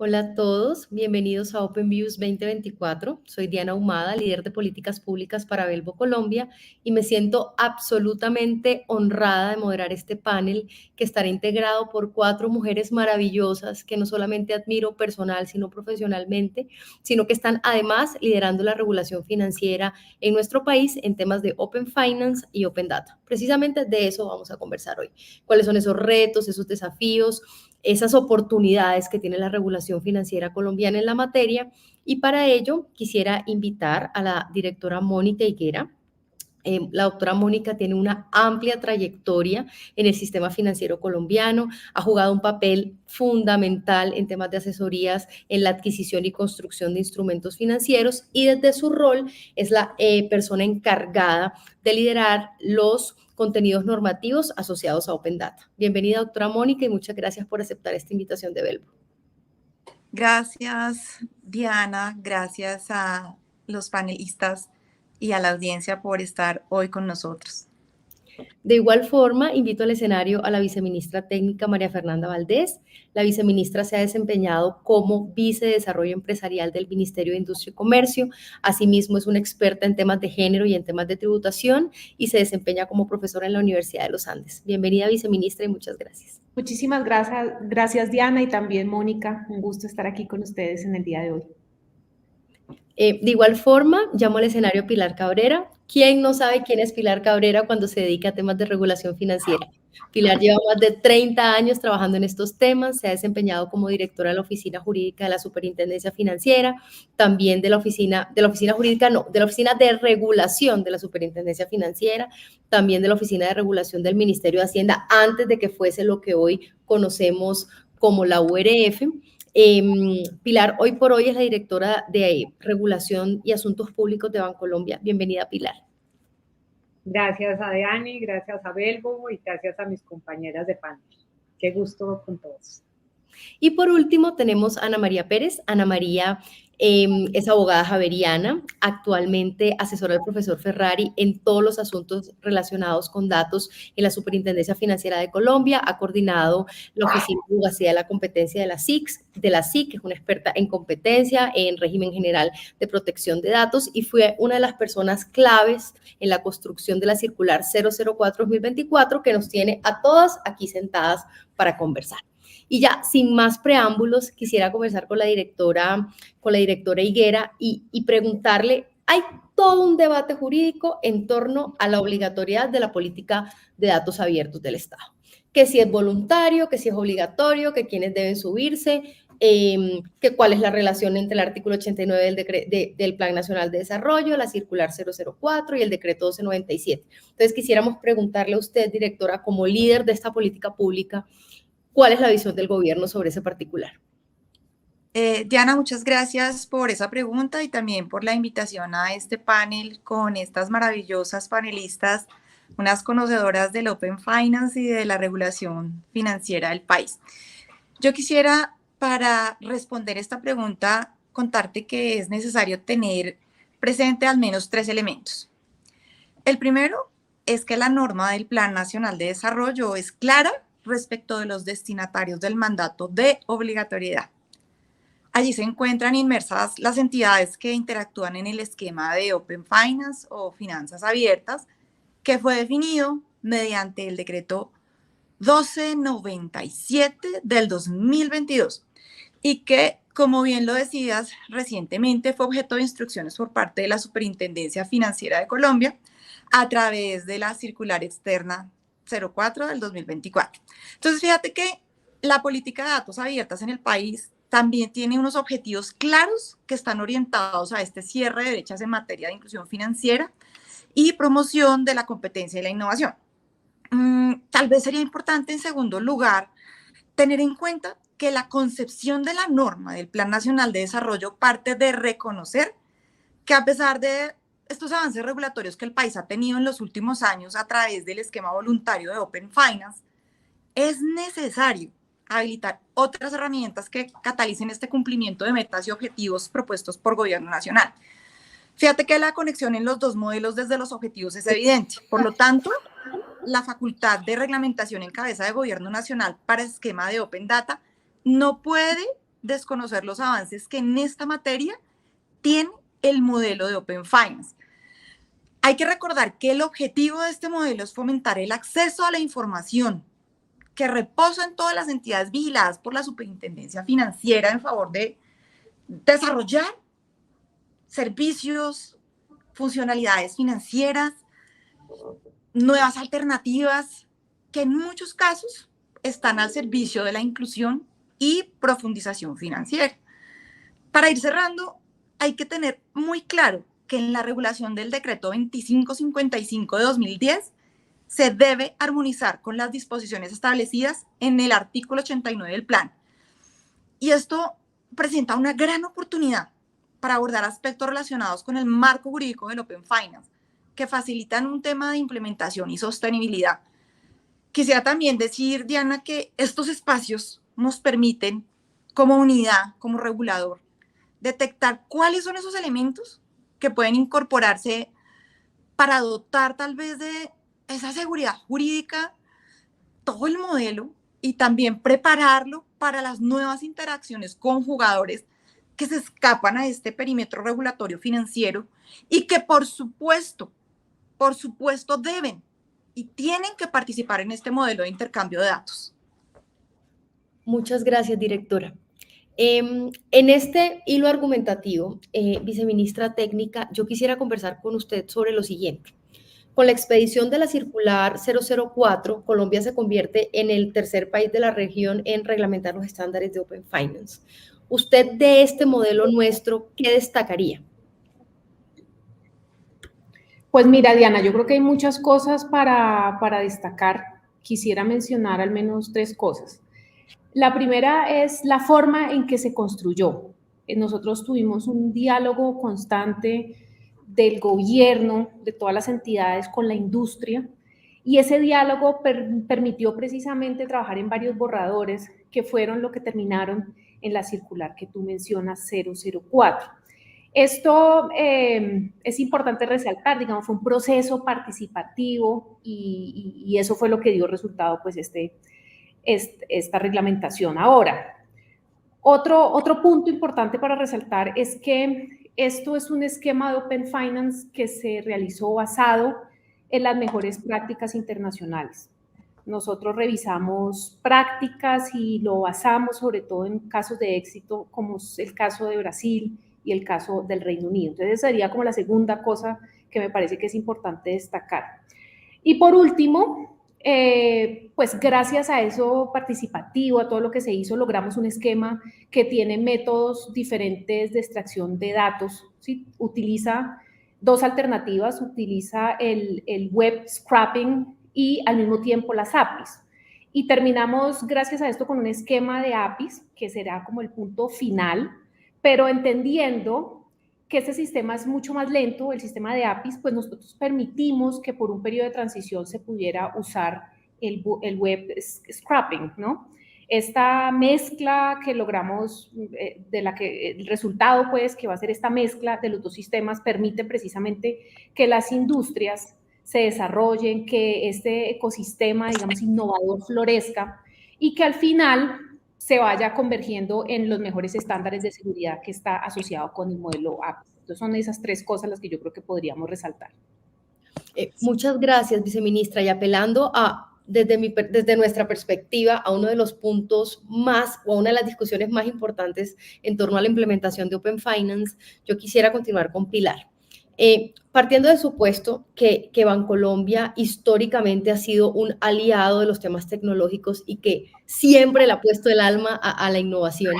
Hola a todos, bienvenidos a Open Views 2024. Soy Diana Humada, líder de políticas públicas para Belbo Colombia, y me siento absolutamente honrada de moderar este panel que estará integrado por 4 mujeres maravillosas que no solamente admiro personal, sino profesionalmente, sino que están además liderando la regulación financiera en nuestro país en temas de Open Finance y Open Data. Precisamente de eso vamos a conversar hoy. ¿Cuáles son esos retos, esos desafíos, esas oportunidades que tiene la regulación financiera colombiana en la materia? Y para ello quisiera invitar a la directora Mónica Higuera. La doctora Mónica tiene una amplia trayectoria en el sistema financiero colombiano, ha jugado un papel fundamental en temas de asesorías en la adquisición y construcción de instrumentos financieros, y desde su rol es la persona encargada de liderar los contenidos normativos asociados a Open Data. Bienvenida, doctora Mónica, y muchas gracias por aceptar esta invitación de Belbo. Gracias, Diana. Gracias a los panelistas y a la audiencia por estar hoy con nosotros. De igual forma, invito al escenario a la viceministra técnica María Fernanda Valdés. La viceministra se ha desempeñado como vice de Desarrollo Empresarial del Ministerio de Industria y Comercio. Asimismo, es una experta en temas de género y en temas de tributación, y se desempeña como profesora en la Universidad de los Andes. Bienvenida, viceministra, y muchas gracias. Muchísimas gracias Diana, y también Mónica. Un gusto estar aquí con ustedes en el día de hoy. De igual forma, llamo al escenario a Pilar Cabrera. ¿Quién no sabe quién es Pilar Cabrera cuando se dedica a temas de regulación financiera? Pilar lleva más de 30 años trabajando en estos temas, se ha desempeñado como directora de la Oficina Jurídica de la Superintendencia Financiera, también de la Oficina Jurídica, no, de la Oficina de Regulación de la Superintendencia Financiera, también de la Oficina de Regulación del Ministerio de Hacienda, antes de que fuese lo que hoy conocemos como la URF. Pilar, hoy por hoy es la directora de Regulación y Asuntos Públicos de Bancolombia. Bienvenida, Pilar. Gracias a Diani, gracias a Belbo y gracias a mis compañeras de panel. Qué gusto con todos. Y por último tenemos a Ana María Pérez. Ana María es abogada javeriana, actualmente asesora del profesor Ferrari en todos los asuntos relacionados con datos en la Superintendencia Financiera de Colombia. Ha coordinado la Oficina de Abogacía de la Competencia de la SIC, que es una experta en competencia, en régimen general de protección de datos, y fue una de las personas claves en la construcción de la circular 004-2024, que nos tiene a todas aquí sentadas para conversar. Y ya, sin más preámbulos, quisiera conversar con la directora Higuera y preguntarle, hay todo un debate jurídico en torno a la obligatoriedad de la política de datos abiertos del Estado. Que si es voluntario, que si es obligatorio, que quiénes deben subirse, que cuál es la relación entre el artículo 89 del Plan Nacional de Desarrollo, la circular 004 y el decreto 1297. Entonces, quisiéramos preguntarle a usted, directora, como líder de esta política pública, ¿cuál es la visión del gobierno sobre ese particular? Diana, muchas gracias por esa pregunta y también por la invitación a este panel con estas maravillosas panelistas, unas conocedoras del Open Finance y de la regulación financiera del país. Yo quisiera, para responder esta pregunta, contarte que es necesario tener presente al menos 3 elementos. El primero es que la norma del Plan Nacional de Desarrollo es clara respecto de los destinatarios del mandato de obligatoriedad. Allí se encuentran inmersas las entidades que interactúan en el esquema de Open Finance o finanzas abiertas, que fue definido mediante el decreto 1297 del 2022 y que, como bien lo decías, recientemente fue objeto de instrucciones por parte de la Superintendencia Financiera de Colombia a través de la circular externa 04 del 2024. Entonces, fíjate que la política de datos abiertas en el país también tiene unos objetivos claros que están orientados a este cierre de brechas en materia de inclusión financiera y promoción de la competencia y la innovación. Tal vez sería importante, en segundo lugar, tener en cuenta que la concepción de la norma del Plan Nacional de Desarrollo parte de reconocer que, a pesar de estos avances regulatorios que el país ha tenido en los últimos años a través del esquema voluntario de Open Finance, es necesario habilitar otras herramientas que catalicen este cumplimiento de metas y objetivos propuestos por Gobierno Nacional. Fíjate que la conexión en los dos modelos desde los objetivos es evidente. Por lo tanto, la facultad de reglamentación en cabeza de Gobierno Nacional para esquema de Open Data no puede desconocer los avances que en esta materia tiene el modelo de Open Finance. Hay que recordar que el objetivo de este modelo es fomentar el acceso a la información que reposa en todas las entidades vigiladas por la Superintendencia Financiera en favor de desarrollar servicios, funcionalidades financieras, nuevas alternativas que en muchos casos están al servicio de la inclusión y profundización financiera. Para ir cerrando, hay que tener muy claro que en la regulación del decreto 2555 de 2010 se debe armonizar con las disposiciones establecidas en el artículo 89 del plan. Y esto presenta una gran oportunidad para abordar aspectos relacionados con el marco jurídico del Open Finance, que facilitan un tema de implementación y sostenibilidad. Quisiera también decir, Diana, que estos espacios nos permiten, como unidad, como regulador, detectar cuáles son esos elementos que pueden incorporarse para dotar tal vez de esa seguridad jurídica, todo el modelo, y también prepararlo para las nuevas interacciones con jugadores que se escapan a este perímetro regulatorio financiero y que por supuesto deben y tienen que participar en este modelo de intercambio de datos. Muchas gracias, directora. En este hilo argumentativo, viceministra técnica, yo quisiera conversar con usted sobre lo siguiente. Con la expedición de la circular 004, Colombia se convierte en el tercer país de la región en reglamentar los estándares de Open Finance. Usted, de este modelo nuestro, ¿qué destacaría? Pues mira, Diana, yo creo que hay muchas cosas para destacar. Quisiera mencionar al menos 3 cosas. La primera es la forma en que se construyó. Nosotros tuvimos un diálogo constante del gobierno, de todas las entidades con la industria, y ese diálogo permitió precisamente trabajar en varios borradores que fueron lo que terminaron en la circular que tú mencionas, 004. Esto es importante resaltar, digamos, fue un proceso participativo y eso fue lo que dio resultado, pues, esta reglamentación. Ahora, otro punto importante para resaltar es que esto es un esquema de Open Finance que se realizó basado en las mejores prácticas internacionales. Nosotros revisamos prácticas y lo basamos sobre todo en casos de éxito, como es el caso de Brasil y el caso del Reino Unido. Entonces, sería como la segunda cosa que me parece que es importante destacar. Y por último, pues gracias a eso participativo, a todo lo que se hizo, logramos un esquema que tiene métodos diferentes de extracción de datos, ¿sí? Utiliza 2 alternativas, utiliza el web scraping y al mismo tiempo las APIs. Y terminamos, gracias a esto, con un esquema de APIs, que será como el punto final, pero entendiendo que este sistema es mucho más lento, el sistema de APIs, pues nosotros permitimos que por un periodo de transición se pudiera usar el web scraping, ¿no? Esta mezcla que logramos, de la que el resultado, pues, que va a ser esta mezcla de los 2 sistemas, permite precisamente que las industrias se desarrollen, que este ecosistema, digamos, innovador florezca y que al final se vaya convergiendo en los mejores estándares de seguridad que está asociado con el modelo APIS. Entonces son esas 3 cosas las que yo creo que podríamos resaltar. Muchas gracias, viceministra. Y apelando desde nuestra perspectiva, a uno de los puntos más, o a una de las discusiones más importantes en torno a la implementación de Open Finance, yo quisiera continuar con Pilar. Partiendo del supuesto que Bancolombia históricamente ha sido un aliado de los temas tecnológicos y que siempre le ha puesto el alma a la innovación,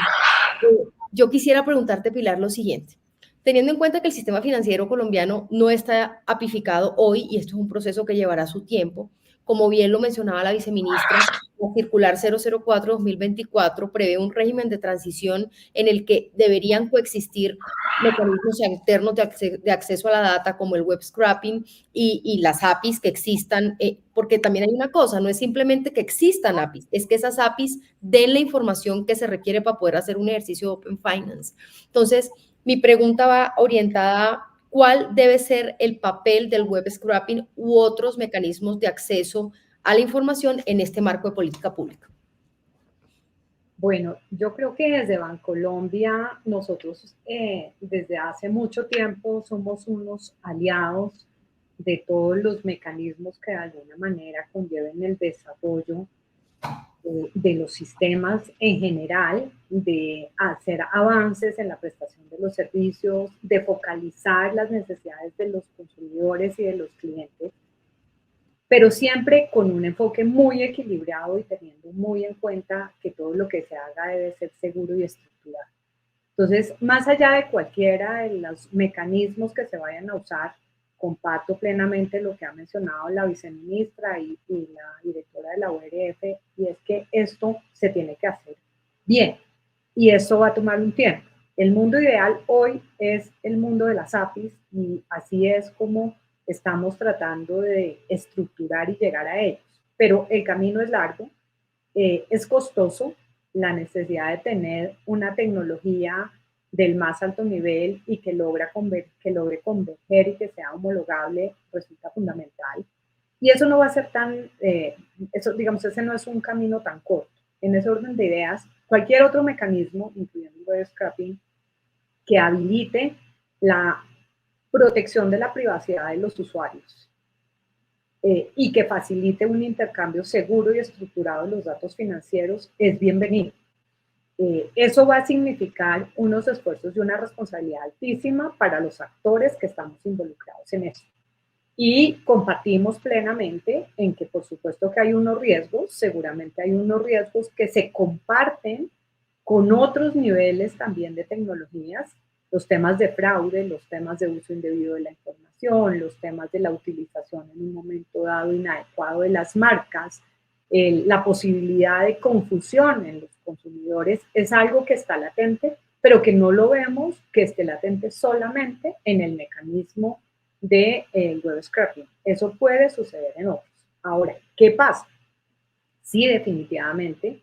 yo quisiera preguntarte, Pilar, lo siguiente. Teniendo en cuenta que el sistema financiero colombiano no está apificado hoy, y esto es un proceso que llevará su tiempo, como bien lo mencionaba la viceministra, la circular 004-2024 prevé un régimen de transición en el que deberían coexistir mecanismos alternos de acceso a la data como el web scraping y las APIs que existan, porque también hay una cosa, no es simplemente que existan APIs, es que esas APIs den la información que se requiere para poder hacer un ejercicio de Open Finance. Entonces, mi pregunta va orientada a cuál debe ser el papel del web scraping u otros mecanismos de acceso a la información en este marco de política pública. Bueno, yo creo que desde Bancolombia nosotros desde hace mucho tiempo somos unos aliados de todos los mecanismos que de alguna manera conlleven el desarrollo de los sistemas en general, de hacer avances en la prestación de los servicios, de focalizar las necesidades de los consumidores y de los clientes, pero siempre con un enfoque muy equilibrado y teniendo muy en cuenta que todo lo que se haga debe ser seguro y estructurado. Entonces, más allá de cualquiera de los mecanismos que se vayan a usar, comparto plenamente lo que ha mencionado la viceministra y la directora de la ORF, y es que esto se tiene que hacer bien, y eso va a tomar un tiempo. El mundo ideal hoy es el mundo de las APIs, y así es como estamos tratando de estructurar y llegar a ellos. Pero el camino es largo, es costoso, la necesidad de tener una tecnología del más alto nivel y que logre converger y que sea homologable resulta fundamental. Y eso no va a ser tan, ese no es un camino tan corto. En ese orden de ideas, cualquier otro mecanismo, incluyendo el web scrapping, que habilite la protección de la privacidad de los usuarios y que facilite un intercambio seguro y estructurado de los datos financieros es bienvenido. Eso va a significar unos esfuerzos y una responsabilidad altísima para los actores que estamos involucrados en esto. Y compartimos plenamente en que por supuesto que hay unos riesgos, seguramente hay unos riesgos que se comparten con otros niveles también de tecnologías, los temas de fraude, los temas de uso indebido de la información, los temas de la utilización en un momento dado inadecuado de las marcas, la posibilidad de confusión en los consumidores es algo que está latente, pero que no lo vemos que esté latente solamente en el mecanismo de web scraping. Eso puede suceder en otros. Ahora, ¿qué pasa? Sí, definitivamente,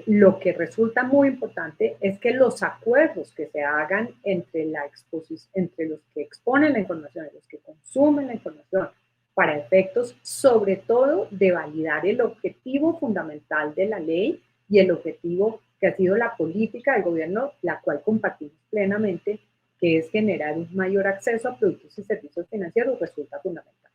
lo que resulta muy importante es que los acuerdos que se hagan entre los que exponen la información y los que consumen la información para efectos, sobre todo, de validar el objetivo fundamental de la ley y el objetivo que ha sido la política del gobierno, la cual compartimos plenamente, que es generar un mayor acceso a productos y servicios financieros, resulta fundamental.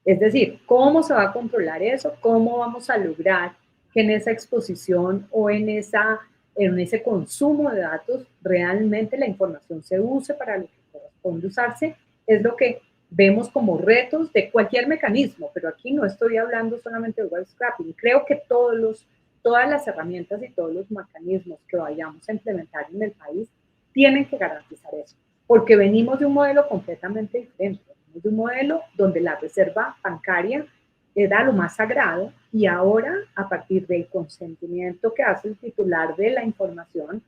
Es decir, ¿cómo se va a controlar eso? ¿Cómo vamos a lograr que en esa exposición o en ese consumo de datos realmente la información se use para lo que corresponde usarse? Es lo que vemos como retos de cualquier mecanismo, pero aquí no estoy hablando solamente de web scraping. Creo que todas las herramientas y todos los mecanismos que vayamos a implementar en el país tienen que garantizar eso, porque venimos de un modelo completamente diferente, venimos de un modelo donde la reserva bancaria era lo más sagrado y ahora, a partir del consentimiento que hace el titular de la información,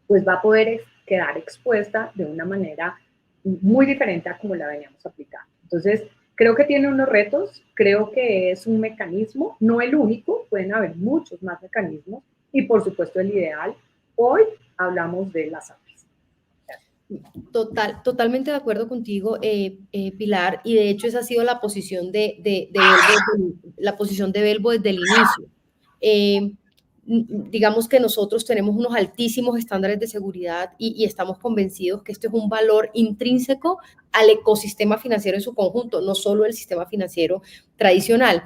pues va a poder quedar expuesta de una manera muy diferente a como la veníamos aplicando. Entonces, creo que tiene unos retos, creo que es un mecanismo, no el único, pueden haber muchos más mecanismos y por supuesto el ideal. Hoy hablamos de las APIs. Totalmente de acuerdo contigo, Pilar, y de hecho esa ha sido la posición de Belbo desde el inicio. Digamos que nosotros tenemos unos altísimos estándares de seguridad y estamos convencidos que esto es un valor intrínseco al ecosistema financiero en su conjunto, no solo el sistema financiero tradicional.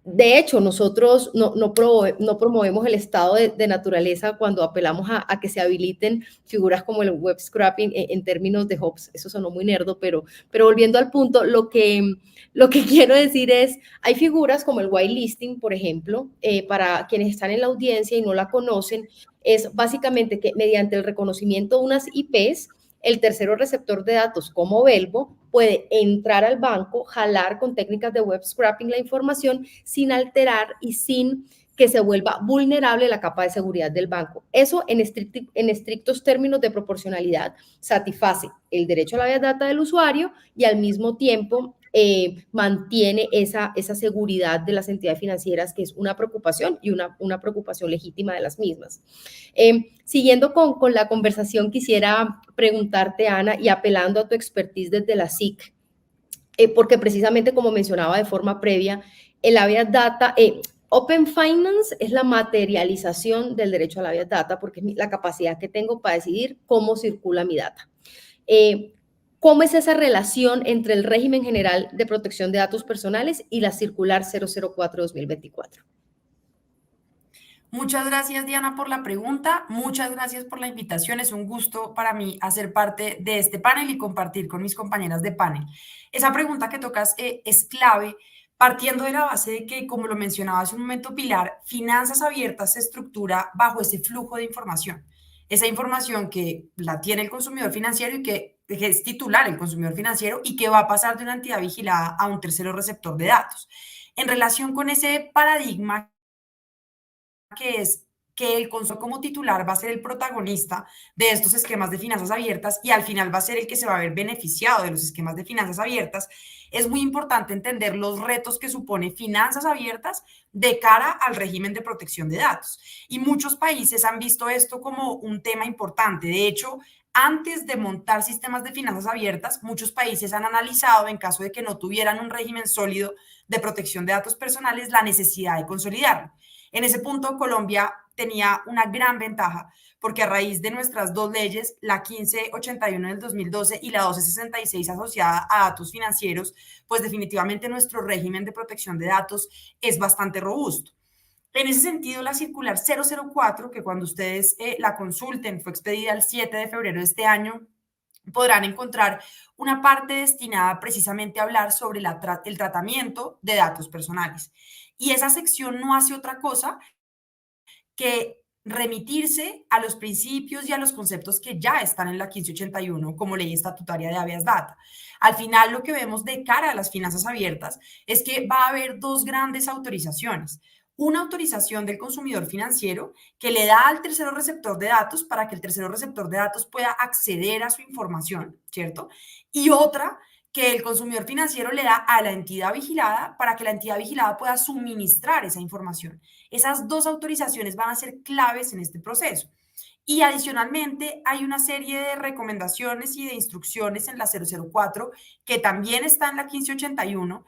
De hecho, nosotros no promovemos el estado de naturaleza cuando apelamos a que se habiliten figuras como el web scraping en términos de Hobbes. Eso sonó muy nerdo, pero volviendo al punto, lo que quiero decir es, hay figuras como el whitelisting, por ejemplo, para quienes están en la audiencia y no la conocen, es básicamente que mediante el reconocimiento de unas IPs, el tercero receptor de datos como Belbo puede entrar al banco, jalar con técnicas de web scraping la información sin alterar y sin que se vuelva vulnerable la capa de seguridad del banco. Eso en estrictos términos de proporcionalidad satisface el derecho a la data del usuario y al mismo tiempo mantiene esa seguridad de las entidades financieras, que es una preocupación y una preocupación legítima de las mismas. Siguiendo con la conversación, quisiera preguntarte, Ana, y apelando a tu expertise desde la SIC, porque precisamente como mencionaba de forma previa, el habeas data, Open Finance es la materialización del derecho a la Big Data porque es la capacidad que tengo para decidir cómo circula mi data. ¿Cómo es esa relación entre el régimen general de protección de datos personales y la circular 004/2024? Muchas gracias, Diana, por la pregunta. Muchas gracias por la invitación. Es un gusto para mí hacer parte de este panel y compartir con mis compañeras de panel. Esa pregunta que tocas es clave, partiendo de la base de que, como lo mencionaba hace un momento Pilar, Finanzas Abiertas se estructura bajo ese flujo de información. Esa información que la tiene el consumidor financiero y que es titular el consumidor financiero y que va a pasar de una entidad vigilada a un tercero receptor de datos. En relación con ese paradigma que es que el consumidor como titular va a ser el protagonista de estos esquemas de finanzas abiertas y al final va a ser el que se va a ver beneficiado de los esquemas de finanzas abiertas, es muy importante entender los retos que supone finanzas abiertas de cara al régimen de protección de datos. Y muchos países han visto esto como un tema importante. De hecho, antes de montar sistemas de finanzas abiertas, muchos países han analizado, en caso de que no tuvieran un régimen sólido de protección de datos personales, la necesidad de consolidarlo. En ese punto, Colombia tenía una gran ventaja porque a raíz de nuestras dos leyes, la 1581 del 2012 y la 1266 asociada a datos financieros, pues definitivamente nuestro régimen de protección de datos es bastante robusto. En ese sentido, la circular 004, que cuando ustedes la consulten, fue expedida el 7 de febrero de este año, podrán encontrar una parte destinada precisamente a hablar sobre el tratamiento de datos personales. Y esa sección no hace otra cosa que remitirse a los principios y a los conceptos que ya están en la 1581 como ley estatutaria de habeas data. Al final, lo que vemos de cara a las finanzas abiertas es que va a haber dos grandes autorizaciones. Una autorización del consumidor financiero que le da al tercero receptor de datos para que el tercero receptor de datos pueda acceder a su información, ¿cierto? Y otra que el consumidor financiero le da a la entidad vigilada para que la entidad vigilada pueda suministrar esa información. Esas dos autorizaciones van a ser claves en este proceso. Y adicionalmente hay una serie de recomendaciones y de instrucciones en la 004 que también está en la 1581,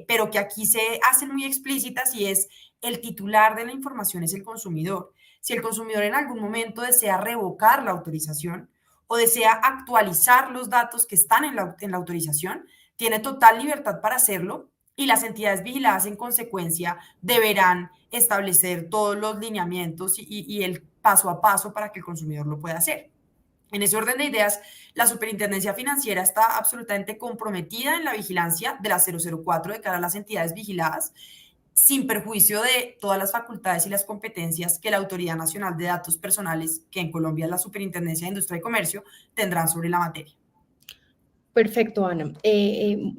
pero que aquí se hacen muy explícitas y es el titular de la información es el consumidor. Si el consumidor en algún momento desea revocar la autorización o desea actualizar los datos que están en la autorización, tiene total libertad para hacerlo y las entidades vigiladas en consecuencia deberán establecer todos los lineamientos y el paso a paso para que el consumidor lo pueda hacer. En ese orden de ideas, la Superintendencia Financiera está absolutamente comprometida en la vigilancia de la 004 de cara a las entidades vigiladas, sin perjuicio de todas las facultades y las competencias que la Autoridad Nacional de Datos Personales, que en Colombia es la Superintendencia de Industria y Comercio, tendrán sobre la materia. Perfecto, Ana.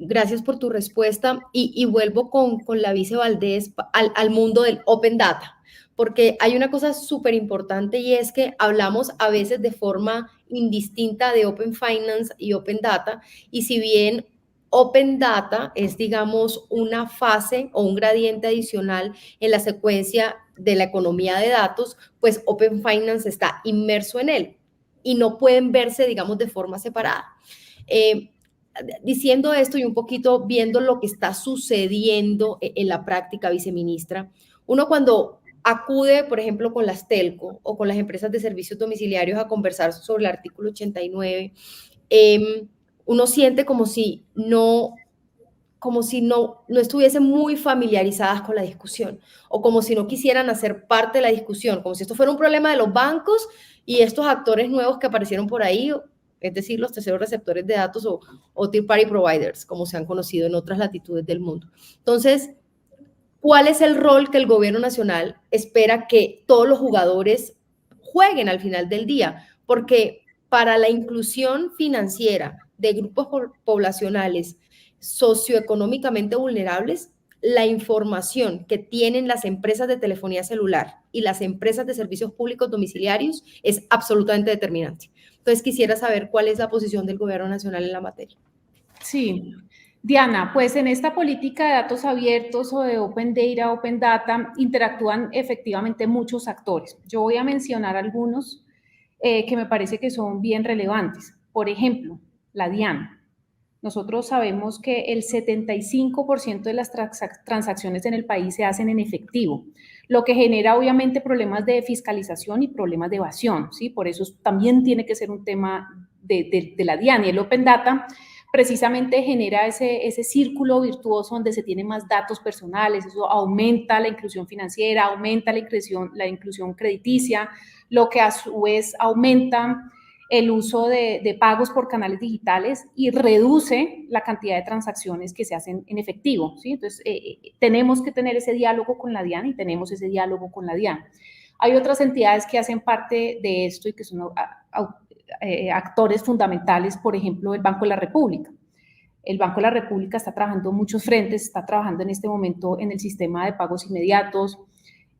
Gracias por tu respuesta y vuelvo con la vice Valdés al mundo del Open Data, porque hay una cosa súper importante y es que hablamos a veces de forma indistinta de Open Finance y Open Data, y si bien Open Data es, digamos, una fase o un gradiente adicional en la secuencia de la economía de datos, pues Open Finance está inmerso en él y no pueden verse, digamos, de forma separada. Diciendo esto y un poquito viendo lo que está sucediendo en la práctica, viceministra, uno cuando acude, por ejemplo, con las telco o con las empresas de servicios domiciliarios a conversar sobre el artículo 89, uno siente como si no estuviesen muy familiarizadas con la discusión o como si no quisieran hacer parte de la discusión, como si esto fuera un problema de los bancos y estos actores nuevos que aparecieron por ahí, es decir, los terceros receptores de datos o third-party providers, como se han conocido en otras latitudes del mundo. Entonces, ¿cuál es el rol que el gobierno nacional espera que todos los jugadores jueguen al final del día? Porque para la inclusión financiera de grupos poblacionales socioeconómicamente vulnerables, la información que tienen las empresas de telefonía celular y las empresas de servicios públicos domiciliarios es absolutamente determinante. Entonces, quisiera saber cuál es la posición del gobierno nacional en la materia. Sí, Diana, pues en esta política de datos abiertos o de Open Data, Open Data, interactúan efectivamente muchos actores. Yo voy a mencionar algunos que me parece que son bien relevantes. Por ejemplo, la DIAN. Nosotros sabemos que el 75% de las transacciones en el país se hacen en efectivo, lo que genera obviamente problemas de fiscalización y problemas de evasión, ¿sí? Por eso también tiene que ser un tema de la DIAN, y el Open Data precisamente genera ese círculo virtuoso donde se tienen más datos personales, eso aumenta la inclusión financiera, aumenta la inclusión crediticia, lo que a su vez aumenta el uso de pagos por canales digitales y reduce la cantidad de transacciones que se hacen en efectivo, ¿sí? Entonces, tenemos que tener ese diálogo con la DIAN y tenemos ese diálogo con la DIAN. Hay otras entidades que hacen parte de esto y que son actores fundamentales, por ejemplo, el Banco de la República. El Banco de la República está trabajando en muchos frentes, está trabajando en este momento en el sistema de pagos inmediatos,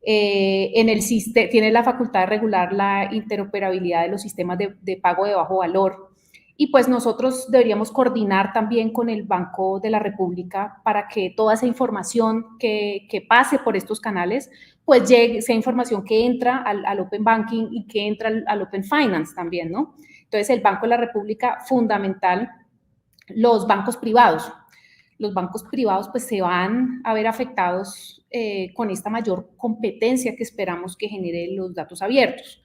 tiene la facultad de regular la interoperabilidad de los sistemas de pago de bajo valor, y pues nosotros deberíamos coordinar también con el Banco de la República para que toda esa información que pase por estos canales, pues llegue, sea información que entra al Open Banking y que entra al Open Finance también, ¿no? Entonces el Banco de la República, fundamental. Los bancos privados pues se van a ver afectados con esta mayor competencia que esperamos que genere los datos abiertos.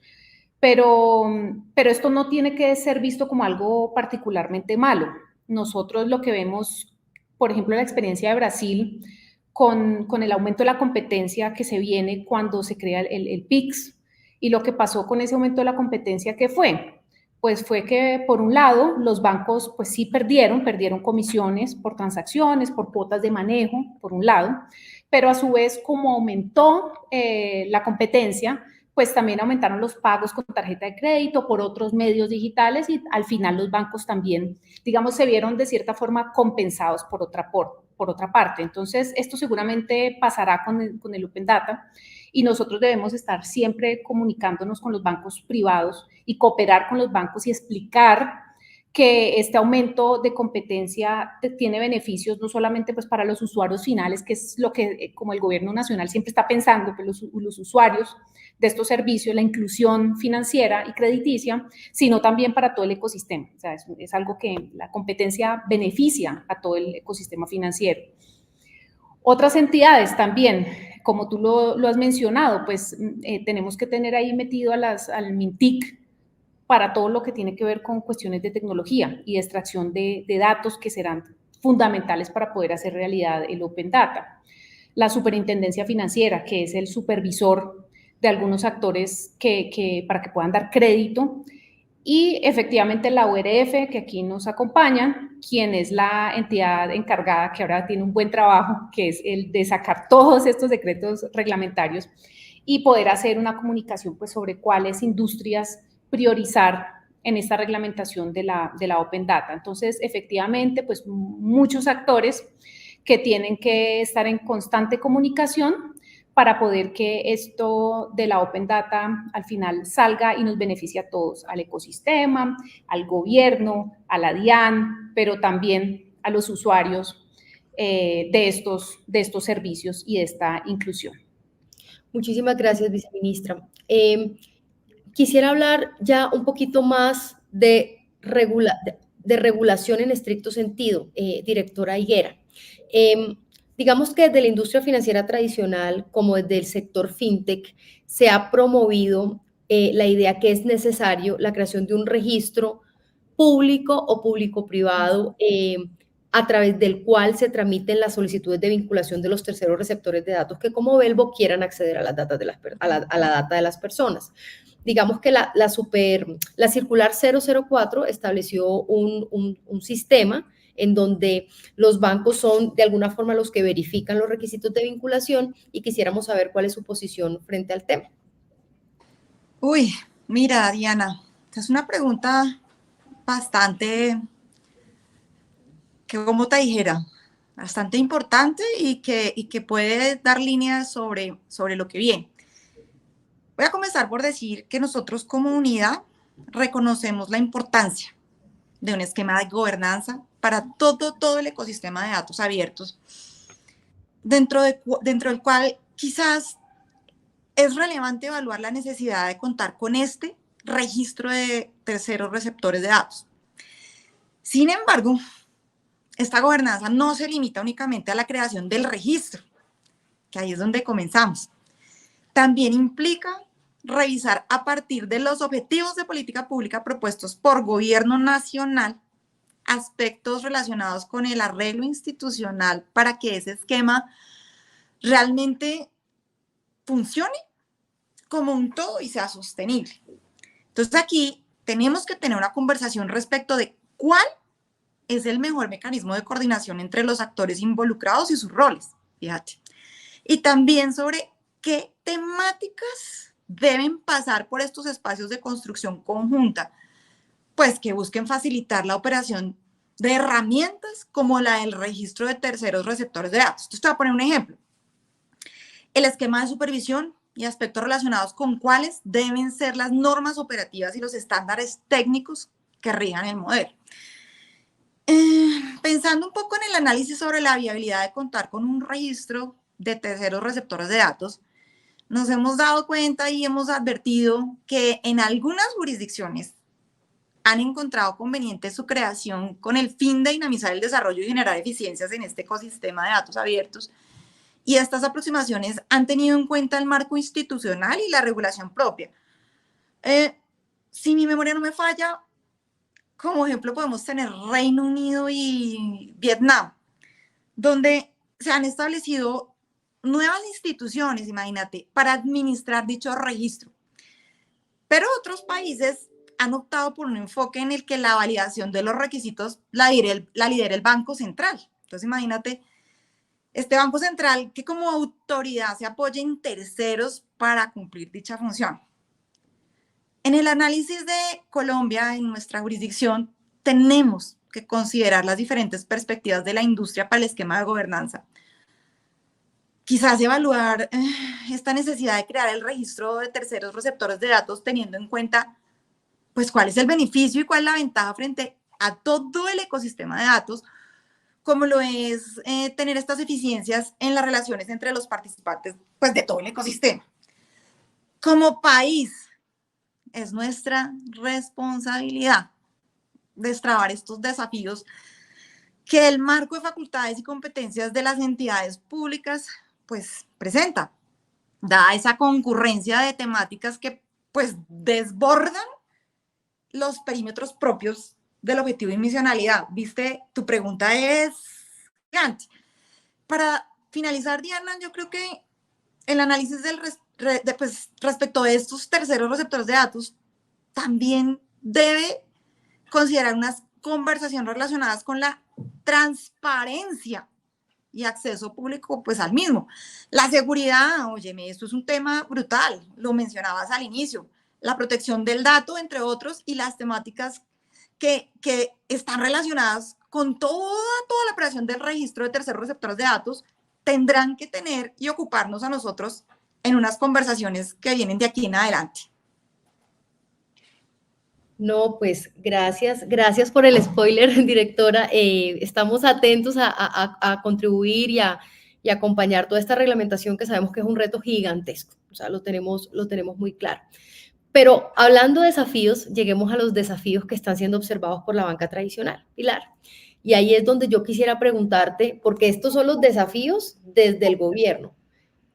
Pero esto no tiene que ser visto como algo particularmente malo. Nosotros lo que vemos, por ejemplo, en la experiencia de Brasil, con el aumento de la competencia que se viene cuando se crea el PIX, y lo que pasó con ese aumento de la competencia, ¿qué fue? Pues fue que, por un lado, los bancos pues sí perdieron comisiones por transacciones, por cuotas de manejo, por un lado, pero a su vez, como aumentó la competencia, pues también aumentaron los pagos con tarjeta de crédito por otros medios digitales, y al final los bancos también, digamos, se vieron de cierta forma compensados por otra parte. Entonces, esto seguramente pasará con el Open Data, y nosotros debemos estar siempre comunicándonos con los bancos privados y cooperar con los bancos y explicar que este aumento de competencia tiene beneficios no solamente pues para los usuarios finales, que es lo que como el gobierno nacional siempre está pensando, que los usuarios de estos servicios, la inclusión financiera y crediticia, sino también para todo el ecosistema. O sea, es algo que la competencia beneficia a todo el ecosistema financiero. Otras entidades también, como tú lo has mencionado, pues tenemos que tener ahí metido al MINTIC para todo lo que tiene que ver con cuestiones de tecnología y de extracción de datos que serán fundamentales para poder hacer realidad el Open Data. La Superintendencia Financiera, que es el supervisor de algunos actores para que puedan dar crédito, y efectivamente la URF, que aquí nos acompaña, quien es la entidad encargada, que ahora tiene un buen trabajo, que es el de sacar todos estos decretos reglamentarios y poder hacer una comunicación pues, sobre cuáles industrias priorizar en esta reglamentación de la Open Data. Entonces, efectivamente, pues muchos actores que tienen que estar en constante comunicación para poder que esto de la Open Data al final salga y nos beneficie a todos, al ecosistema, al gobierno, a la DIAN, pero también a los usuarios de estos servicios y de esta inclusión. Muchísimas gracias, viceministra. Quisiera hablar ya un poquito más de regulación en estricto sentido, directora Higuera. Digamos que desde la industria financiera tradicional, como desde el sector fintech, se ha promovido la idea que es necesario la creación de un registro público o público-privado a través del cual se tramiten las solicitudes de vinculación de los terceros receptores de datos que como Belbo quieran acceder a la data de las personas. Digamos que la circular 004 estableció un sistema en donde los bancos son de alguna forma los que verifican los requisitos de vinculación, y quisiéramos saber cuál es su posición frente al tema. Uy, mira, Diana, es una pregunta bastante, que como te dijera, bastante importante y que puede dar líneas sobre lo que viene. Voy a comenzar por decir que nosotros como unidad reconocemos la importancia de un esquema de gobernanza para todo el ecosistema de datos abiertos, dentro del cual quizás es relevante evaluar la necesidad de contar con este registro de terceros receptores de datos. Sin embargo, esta gobernanza no se limita únicamente a la creación del registro, que ahí es donde comenzamos. También implica revisar a partir de los objetivos de política pública propuestos por gobierno nacional aspectos relacionados con el arreglo institucional para que ese esquema realmente funcione como un todo y sea sostenible. Entonces aquí tenemos que tener una conversación respecto de cuál es el mejor mecanismo de coordinación entre los actores involucrados y sus roles, fíjate. Y también sobre qué temáticas deben pasar por estos espacios de construcción conjunta, pues que busquen facilitar la operación de herramientas como la del registro de terceros receptores de datos. Entonces te voy a poner un ejemplo. El esquema de supervisión y aspectos relacionados con cuáles deben ser las normas operativas y los estándares técnicos que rijan el modelo. Pensando un poco en el análisis sobre la viabilidad de contar con un registro de terceros receptores de datos, nos hemos dado cuenta y hemos advertido que en algunas jurisdicciones han encontrado conveniente su creación con el fin de dinamizar el desarrollo y generar eficiencias en este ecosistema de datos abiertos. Y estas aproximaciones han tenido en cuenta el marco institucional y la regulación propia. Si mi memoria no me falla, como ejemplo podemos tener Reino Unido y Vietnam, donde se han establecido nuevas instituciones, imagínate, para administrar dicho registro. Pero otros países han optado por un enfoque en el que la validación de los requisitos la lidera el Banco Central. Entonces imagínate, este Banco Central que como autoridad se apoya en terceros para cumplir dicha función. En el análisis de Colombia, en nuestra jurisdicción, tenemos que considerar las diferentes perspectivas de la industria para el esquema de gobernanza. Quizás evaluar esta necesidad de crear el registro de terceros receptores de datos teniendo en cuenta pues cuál es el beneficio y cuál es la ventaja frente a todo el ecosistema de datos, como lo es tener estas eficiencias en las relaciones entre los participantes pues, de todo el ecosistema. Como país, es nuestra responsabilidad destrabar estos desafíos que el marco de facultades y competencias de las entidades públicas pues presenta, dada esa concurrencia de temáticas que pues desbordan los perímetros propios del objetivo y misionalidad. ¿Viste? Tu pregunta es gigante. Para finalizar, Diana, yo creo que el análisis pues, respecto de estos terceros receptores de datos también debe considerar unas conversaciones relacionadas con la transparencia y acceso público pues al mismo. La seguridad, óyeme, esto es un tema brutal, lo mencionabas al inicio, la protección del dato, entre otros, y las temáticas que están relacionadas con toda la operación del registro de terceros receptores de datos, tendrán que tener y ocuparnos a nosotros en unas conversaciones que vienen de aquí en adelante. No, pues gracias por el spoiler, directora. Estamos atentos a contribuir y a acompañar toda esta reglamentación que sabemos que es un reto gigantesco, o sea, lo tenemos muy claro. Pero hablando de desafíos, lleguemos a los desafíos que están siendo observados por la banca tradicional, Pilar. Y ahí es donde yo quisiera preguntarte, porque estos son los desafíos desde el gobierno.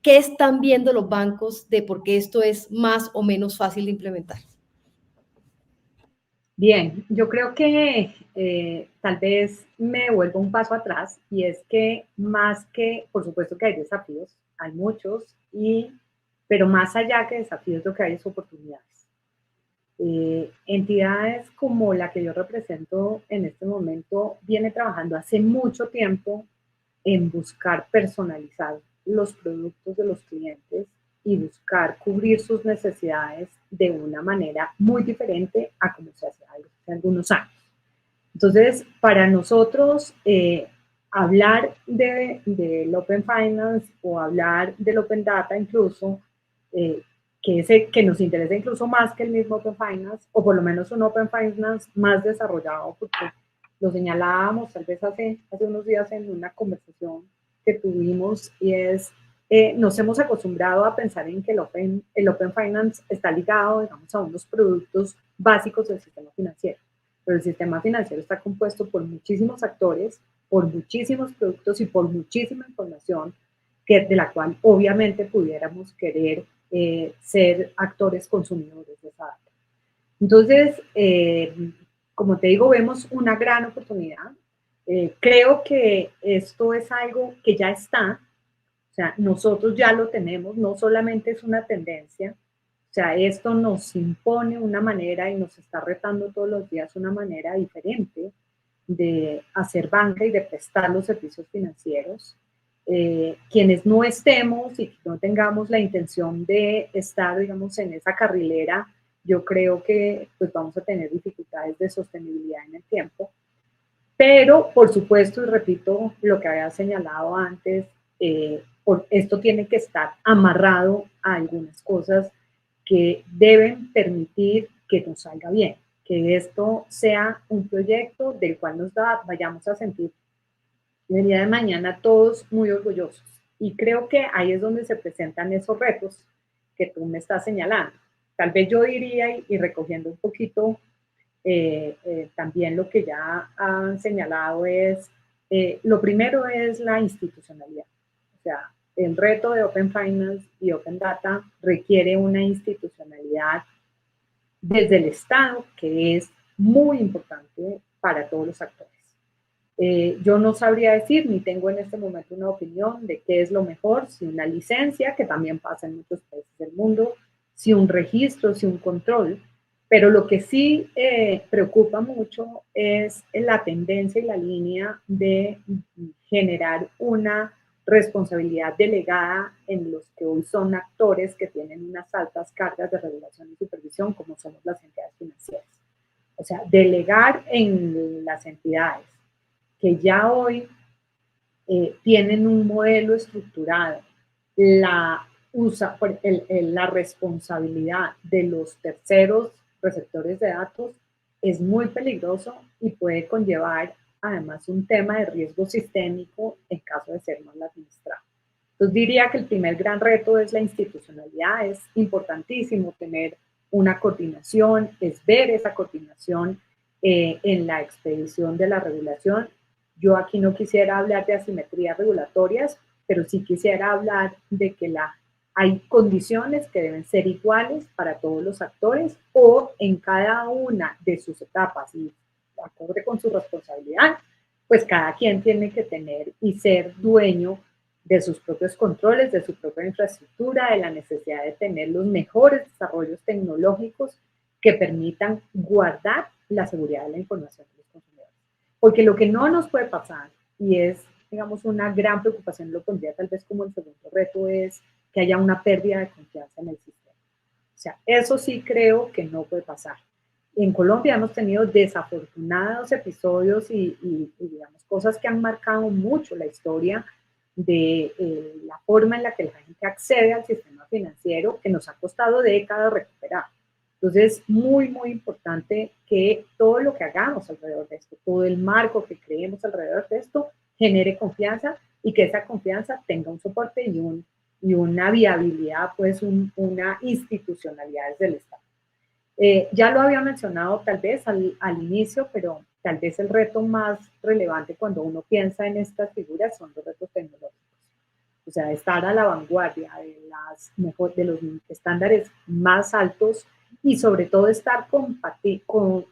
¿Qué están viendo los bancos de por qué esto es más o menos fácil de implementar? Bien, yo creo que tal vez me vuelvo un paso atrás y es que más que, por supuesto que hay desafíos, hay muchos, pero más allá que desafíos lo que hay es oportunidades. Entidades como la que yo represento en este momento viene trabajando hace mucho tiempo en buscar personalizar los productos de los clientes y buscar cubrir sus necesidades de una manera muy diferente a como se hacía hace algunos años. Entonces, para nosotros, hablar del Open Finance o hablar del Open Data incluso, que nos interesa incluso más que el mismo Open Finance, o por lo menos un Open Finance más desarrollado, porque lo señalábamos tal vez hace unos días en una conversación que tuvimos, y es, nos hemos acostumbrado a pensar en que el Open Finance está ligado, digamos, a unos productos básicos del sistema financiero, pero el sistema financiero está compuesto por muchísimos actores por muchísimos productos y por muchísima información de la cual obviamente pudiéramos querer ser actores consumidores de esa data. Entonces, como te digo, vemos una gran oportunidad. Creo que esto es algo que ya está, o sea, nosotros ya lo tenemos, no solamente es una tendencia, o sea, esto nos impone una manera y nos está retando todos los días una manera diferente de hacer banca y de prestar los servicios financieros. Quienes no estemos y no tengamos la intención de estar, digamos, en esa carrilera, yo creo que pues vamos a tener dificultades de sostenibilidad en el tiempo. Pero, por supuesto, y repito lo que había señalado antes, esto tiene que estar amarrado a algunas cosas que deben permitir que nos salga bien, que esto sea un proyecto del cual nos vayamos a sentir el día de mañana todos muy orgullosos. Y creo que ahí es donde se presentan esos retos que tú me estás señalando. Tal vez yo diría, y recogiendo un poquito también lo que ya han señalado es, lo primero es la institucionalidad. O sea, el reto de Open Finance y Open Data requiere una institucionalidad desde el Estado que es muy importante para todos los actores. Yo no sabría decir, ni tengo en este momento una opinión de qué es lo mejor, si una licencia, que también pasa en muchos países del mundo, si un registro, si un control, pero lo que sí preocupa mucho es la tendencia y la línea de generar una responsabilidad delegada en los que hoy son actores que tienen unas altas cargas de regulación y supervisión, como somos las entidades financieras. O sea, delegar en las entidades que ya hoy tienen un modelo estructurado, la responsabilidad de los terceros receptores de datos es muy peligroso y puede conllevar además un tema de riesgo sistémico en caso de ser mal administrado. Entonces diría que el primer gran reto es la institucionalidad, es importantísimo tener una coordinación, es ver esa coordinación en la expedición de la regulación. Yo aquí no quisiera hablar de asimetrías regulatorias, pero sí quisiera hablar de que hay condiciones que deben ser iguales para todos los actores o en cada una de sus etapas y acorde con su responsabilidad, pues cada quien tiene que tener y ser dueño de sus propios controles, de su propia infraestructura, de la necesidad de tener los mejores desarrollos tecnológicos que permitan guardar la seguridad de la información de los consumidores. Porque lo que no nos puede pasar, y es, digamos, una gran preocupación, lo pondría tal vez como el segundo reto, es que haya una pérdida de confianza en el sistema. O sea, eso sí creo que no puede pasar. En Colombia hemos tenido desafortunados episodios y digamos, cosas que han marcado mucho la historia de la forma en la que la gente accede al sistema financiero, que nos ha costado décadas recuperar. Entonces, es muy, muy importante que todo lo que hagamos alrededor de esto, todo el marco que creemos alrededor de esto, genere confianza y que esa confianza tenga un soporte y una viabilidad, pues una institucionalidad desde el Estado. Ya lo había mencionado tal vez al inicio, pero tal vez el reto más relevante cuando uno piensa en estas figuras son los retos tecnológicos. O sea, estar a la vanguardia de los estándares más altos y sobre todo estar combatiendo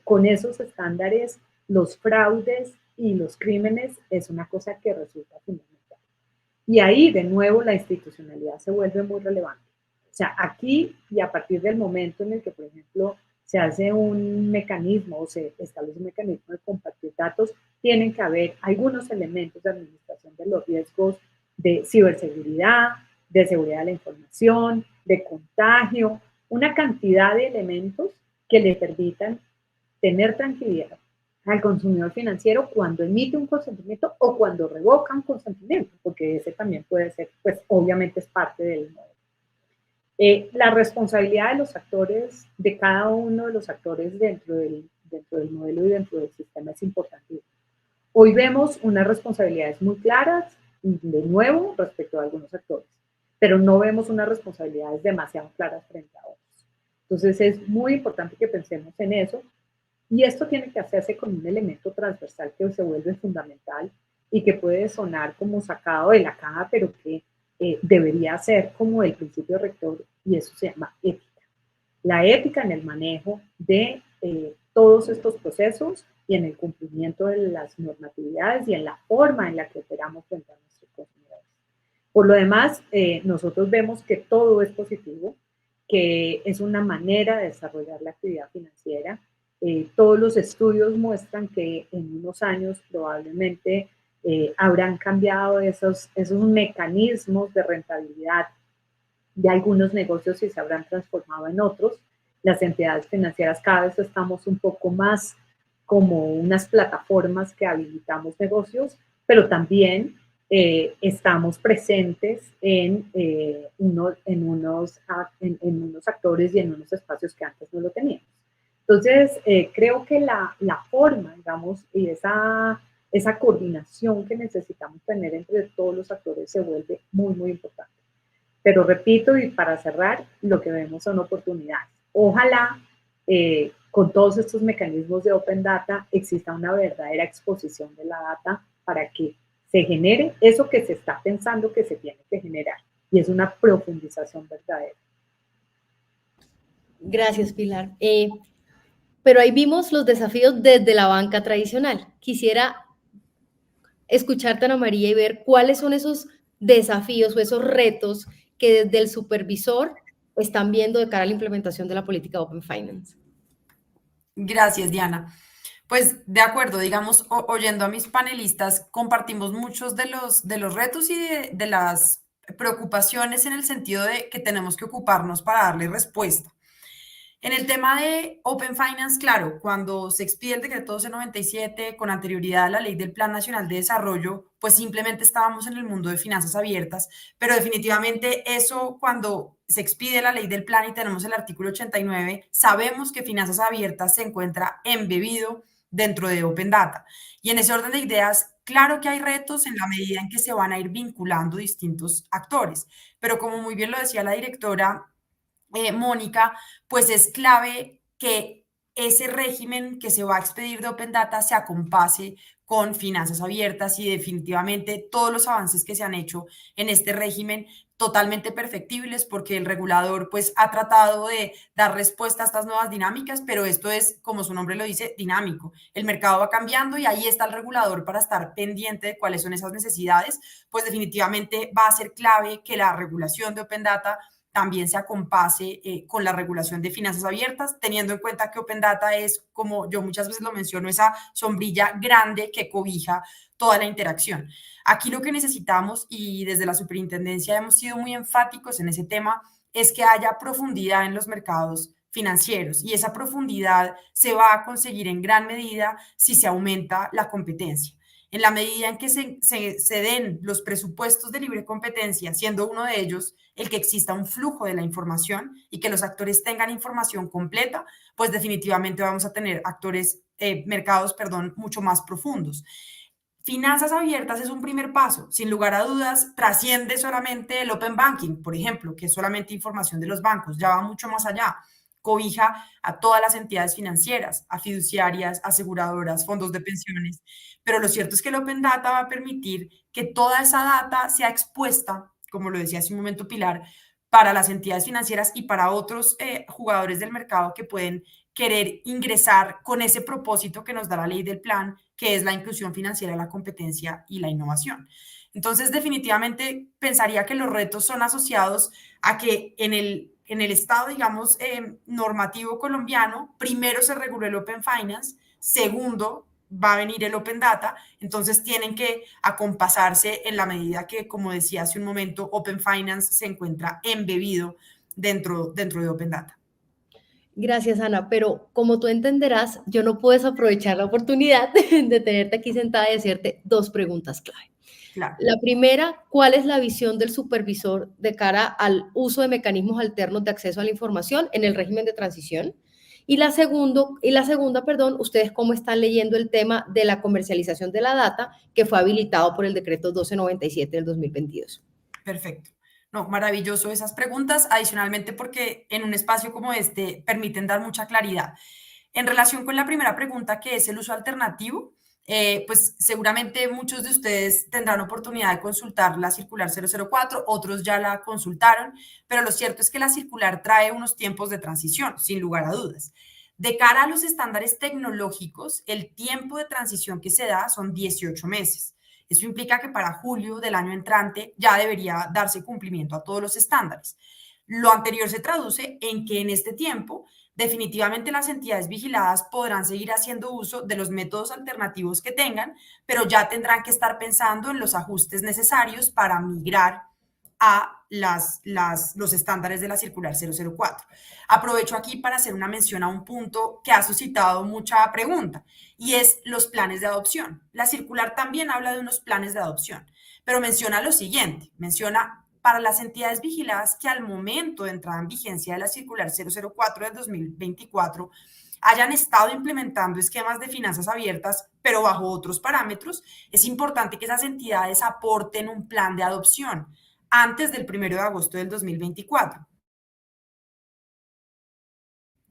con esos estándares los fraudes y los crímenes es una cosa que resulta fundamental. Y ahí, de nuevo, la institucionalidad se vuelve muy relevante. O sea, aquí y a partir del momento en el que, por ejemplo, se hace un mecanismo o se establece un mecanismo de compartir datos, tienen que haber algunos elementos de administración de los riesgos de ciberseguridad, de seguridad de la información, de contagio, una cantidad de elementos que le permitan tener tranquilidad al consumidor financiero cuando emite un consentimiento o cuando revoca un consentimiento, porque ese también puede ser, pues obviamente es parte del modelo. La responsabilidad de los actores, de cada uno de los actores dentro del modelo y dentro del sistema es importante. Hoy vemos unas responsabilidades muy claras, de nuevo, respecto a algunos actores, pero no vemos unas responsabilidades demasiado claras frente a otros. Entonces es muy importante que pensemos en eso y esto tiene que hacerse con un elemento transversal que se vuelve fundamental y que puede sonar como sacado de la caja, pero que debería ser como el principio rector y eso se llama ética. La ética en el manejo de todos estos procesos y en el cumplimiento de las normatividades y en la forma en la que operamos frente a nuestros consumidores. Por lo demás, nosotros vemos que todo es positivo, que es una manera de desarrollar la actividad financiera. Todos los estudios muestran que en unos años probablemente habrán cambiado esos mecanismos de rentabilidad de algunos negocios y se habrán transformado en otros. Las entidades financieras cada vez estamos un poco más como unas plataformas que habilitamos negocios, pero también estamos presentes en unos actores y en unos espacios que antes no lo teníamos. Entonces, creo que la forma, digamos, y esa coordinación que necesitamos tener entre todos los actores se vuelve muy, muy importante. Pero repito, y para cerrar, lo que vemos son oportunidades. Ojalá con todos estos mecanismos de Open Data exista una verdadera exposición de la data para que se genere eso que se está pensando que se tiene que generar. Y es una profundización verdadera. Gracias, Pilar. Pero ahí vimos los desafíos desde la banca tradicional. Quisiera escucharte, Ana María, y ver cuáles son esos desafíos o esos retos que desde el supervisor están viendo de cara a la implementación de la política Open Finance. Gracias, Diana. Pues de acuerdo, digamos, oyendo a mis panelistas, compartimos muchos de los retos y de las preocupaciones en el sentido de que tenemos que ocuparnos para darle respuesta. En el tema de Open Finance, claro, cuando se expide el decreto 1297 con anterioridad a la ley del Plan Nacional de Desarrollo, pues simplemente estábamos en el mundo de finanzas abiertas, pero definitivamente eso cuando se expide la ley del plan y tenemos el artículo 89, sabemos que finanzas abiertas se encuentra embebido dentro de Open Data. Y en ese orden de ideas, claro que hay retos en la medida en que se van a ir vinculando distintos actores, pero como muy bien lo decía la directora, Mónica, pues es clave que ese régimen que se va a expedir de Open Data se acompase con finanzas abiertas y definitivamente todos los avances que se han hecho en este régimen totalmente perfectibles porque el regulador pues ha tratado de dar respuesta a estas nuevas dinámicas, pero esto es, como su nombre lo dice, dinámico. El mercado va cambiando y ahí está el regulador para estar pendiente de cuáles son esas necesidades, pues definitivamente va a ser clave que la regulación de Open Data también se acompase con la regulación de finanzas abiertas, teniendo en cuenta que Open Data es, como yo muchas veces lo menciono, esa sombrilla grande que cobija toda la interacción. Aquí lo que necesitamos, y desde la superintendencia hemos sido muy enfáticos en ese tema, es que haya profundidad en los mercados financieros y esa profundidad se va a conseguir en gran medida si se aumenta la competencia. En la medida en que se den los presupuestos de libre competencia, siendo uno de ellos el que exista un flujo de la información y que los actores tengan información completa, pues definitivamente vamos a tener mercados, mucho más profundos. Finanzas abiertas es un primer paso, sin lugar a dudas, trasciende solamente el Open Banking, por ejemplo, que es solamente información de los bancos, ya va mucho más allá. Cobija a todas las entidades financieras, a fiduciarias, aseguradoras, fondos de pensiones, pero lo cierto es que el Open Data va a permitir que toda esa data sea expuesta, como lo decía hace un momento Pilar, para las entidades financieras y para otros jugadores del mercado que pueden querer ingresar con ese propósito que nos da la ley del plan, que es la inclusión financiera, la competencia y la innovación. Entonces, definitivamente pensaría que los retos son asociados a que en el estado, digamos, normativo colombiano, primero se reguló el Open Finance, segundo va a venir el Open Data, entonces tienen que acompasarse en la medida que, como decía hace un momento, Open Finance se encuentra embebido dentro de Open Data. Gracias, Ana, pero como tú entenderás, yo no puedo desaprovechar la oportunidad de tenerte aquí sentada y hacerte dos preguntas clave. Claro. La primera, ¿cuál es la visión del supervisor de cara al uso de mecanismos alternos de acceso a la información en el régimen de transición? Y la segunda, ¿ustedes cómo están leyendo el tema de la comercialización de la data que fue habilitado por el decreto 1297 del 2022? Perfecto. No, maravilloso esas preguntas, adicionalmente porque en un espacio como este permiten dar mucha claridad. En relación con la primera pregunta, que es el uso alternativo, pues seguramente muchos de ustedes tendrán oportunidad de consultar la circular 004, otros ya la consultaron, pero lo cierto es que la circular trae unos tiempos de transición, sin lugar a dudas. De cara a los estándares tecnológicos, el tiempo de transición que se da son 18 meses. Eso implica que para julio del año entrante ya debería darse cumplimiento a todos los estándares. Lo anterior se traduce en que en este tiempo definitivamente las entidades vigiladas podrán seguir haciendo uso de los métodos alternativos que tengan, pero ya tendrán que estar pensando en los ajustes necesarios para migrar a los estándares de la circular 004. Aprovecho aquí para hacer una mención a un punto que ha suscitado mucha pregunta, y es los planes de adopción. La circular también habla de unos planes de adopción, pero menciona lo siguiente, menciona para las entidades vigiladas que al momento de entrada en vigencia de la circular 004 del 2024 hayan estado implementando esquemas de finanzas abiertas, pero bajo otros parámetros, es importante que esas entidades aporten un plan de adopción antes del 1 de agosto del 2024.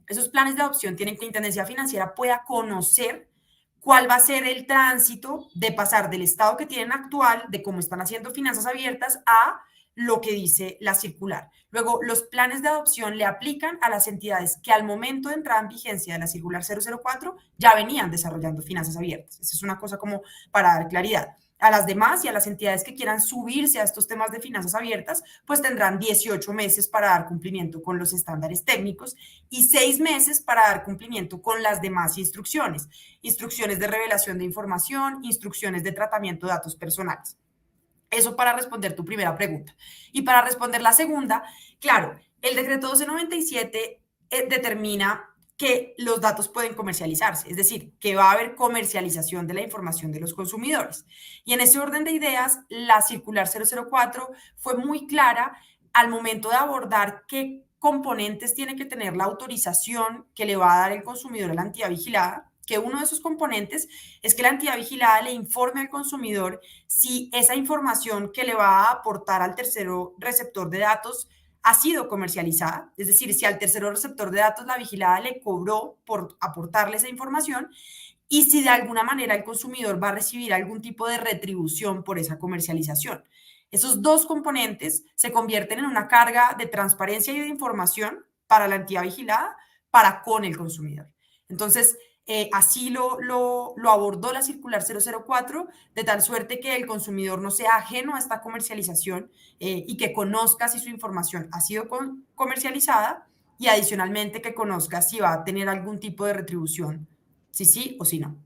Esos planes de adopción tienen que la Intendencia Financiera pueda conocer cuál va a ser el tránsito de pasar del estado que tienen actual, de cómo están haciendo finanzas abiertas, a lo que dice la circular. Luego, los planes de adopción le aplican a las entidades que al momento de entrada en vigencia de la circular 004 ya venían desarrollando finanzas abiertas. Esa es una cosa como para dar claridad. A las demás y a las entidades que quieran subirse a estos temas de finanzas abiertas, pues tendrán 18 meses para dar cumplimiento con los estándares técnicos y 6 meses para dar cumplimiento con las demás instrucciones. Instrucciones de revelación de información, instrucciones de tratamiento de datos personales. Eso para responder tu primera pregunta. Y para responder la segunda, claro, el decreto 1297 determina que los datos pueden comercializarse, es decir, que va a haber comercialización de la información de los consumidores. Y en ese orden de ideas, la circular 004 fue muy clara al momento de abordar qué componentes tiene que tener la autorización que le va a dar el consumidor a la entidad vigilada, que uno de esos componentes es que la entidad vigilada le informe al consumidor si esa información que le va a aportar al tercero receptor de datos ha sido comercializada, es decir, si al tercero receptor de datos la vigilada le cobró por aportarle esa información y si de alguna manera el consumidor va a recibir algún tipo de retribución por esa comercialización. Esos dos componentes se convierten en una carga de transparencia y de información para la entidad vigilada, para con el consumidor. Entonces, así lo abordó la circular 004, de tal suerte que el consumidor no sea ajeno a esta comercialización y que conozca si su información ha sido comercializada y adicionalmente que conozca si va a tener algún tipo de retribución, si sí o si no.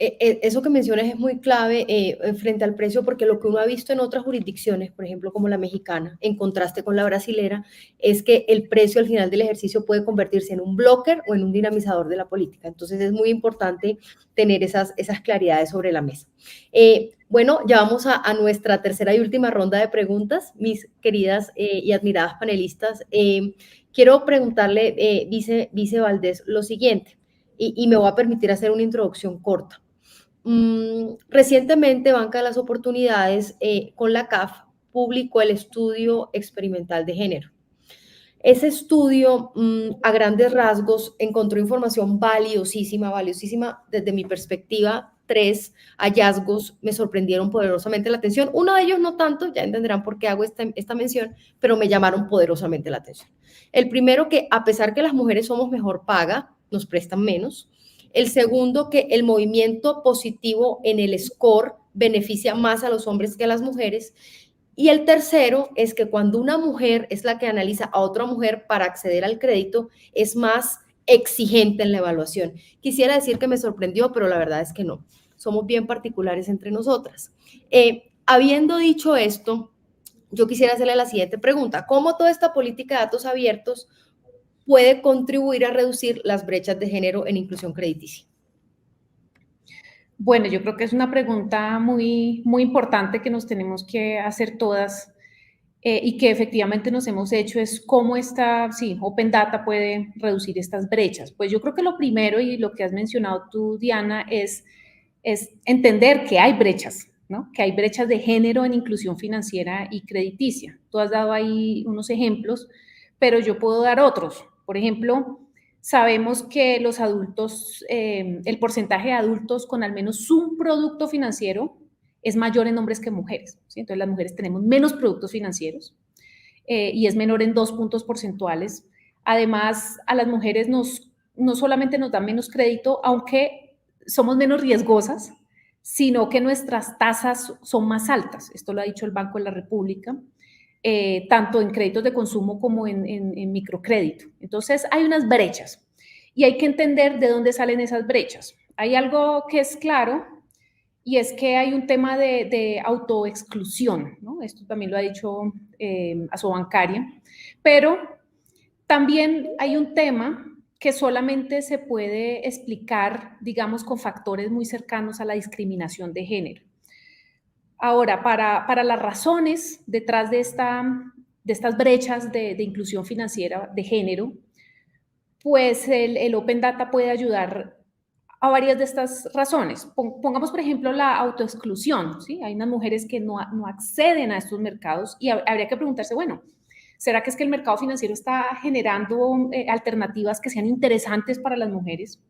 Eso que mencionas es muy clave frente al precio, porque lo que uno ha visto en otras jurisdicciones, por ejemplo, como la mexicana, en contraste con la brasilera, es que el precio al final del ejercicio puede convertirse en un blocker o en un dinamizador de la política. Entonces es muy importante tener esas claridades sobre la mesa. Bueno, ya vamos a nuestra tercera y última ronda de preguntas, mis queridas y admiradas panelistas. Quiero preguntarle, Vice Valdés, lo siguiente, y me voy a permitir hacer una introducción corta. Recientemente Banca de las Oportunidades con la CAF publicó el estudio experimental de género. Ese estudio a grandes rasgos encontró información valiosísima desde mi perspectiva. 3 hallazgos me sorprendieron poderosamente la atención. Uno de ellos no tanto, ya entenderán por qué hago esta mención, pero me llamaron poderosamente la atención. El primero, que a pesar que las mujeres somos mejor paga, nos prestan menos. El segundo, que el movimiento positivo en el score beneficia más a los hombres que a las mujeres. Y el tercero es que cuando una mujer es la que analiza a otra mujer para acceder al crédito, es más exigente en la evaluación. Quisiera decir que me sorprendió, pero la verdad es que no. Somos bien particulares entre nosotras. Habiendo dicho esto, yo quisiera hacerle la siguiente pregunta. ¿Cómo toda esta política de datos abiertos puede contribuir a reducir las brechas de género en inclusión crediticia? Bueno, yo creo que es una pregunta muy, muy importante que nos tenemos que hacer todas y que efectivamente nos hemos hecho, es cómo esta, Open Data puede reducir estas brechas. Pues yo creo que lo primero, y lo que has mencionado tú, Diana, es entender que hay brechas, ¿no? Que hay brechas de género en inclusión financiera y crediticia. Tú has dado ahí unos ejemplos, pero yo puedo dar otros. Por ejemplo, sabemos que los adultos, el porcentaje de adultos con al menos un producto financiero es mayor en hombres que mujeres, ¿sí? Entonces las mujeres tenemos menos productos financieros y es menor en 2 puntos porcentuales. Además, a las mujeres no solamente nos dan menos crédito, aunque somos menos riesgosas, sino que nuestras tasas son más altas. Esto lo ha dicho el Banco de la República, tanto en créditos de consumo como en microcrédito. Entonces, hay unas brechas y hay que entender de dónde salen esas brechas. Hay algo que es claro y es que hay un tema de autoexclusión, ¿no? Esto también lo ha dicho Asobancaria, pero también hay un tema que solamente se puede explicar, digamos, con factores muy cercanos a la discriminación de género. Ahora, para las razones detrás de estas brechas de inclusión financiera de género, pues el Open Data puede ayudar a varias de estas razones. Pongamos, por ejemplo, la autoexclusión, ¿sí? Hay unas mujeres que no acceden a estos mercados y habría que preguntarse, bueno, ¿será que es que el mercado financiero está generando alternativas que sean interesantes para las mujeres?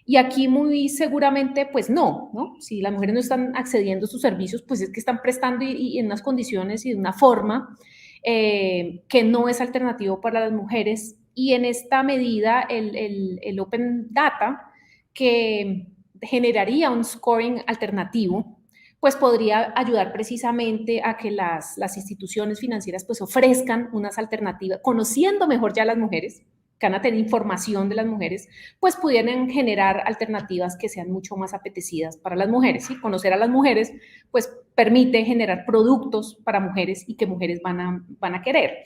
Y aquí muy seguramente, pues no. Si las mujeres no están accediendo a sus servicios, pues es que están prestando y en unas condiciones y de una forma que no es alternativo para las mujeres. Y en esta medida, el Open Data, que generaría un scoring alternativo, pues podría ayudar precisamente a que las instituciones financieras pues ofrezcan unas alternativas, conociendo mejor ya a las mujeres, que van a tener información de las mujeres, pues pudieran generar alternativas que sean mucho más apetecidas para las mujeres. ¿Sí? Conocer a las mujeres, pues permite generar productos para mujeres y que mujeres van a querer.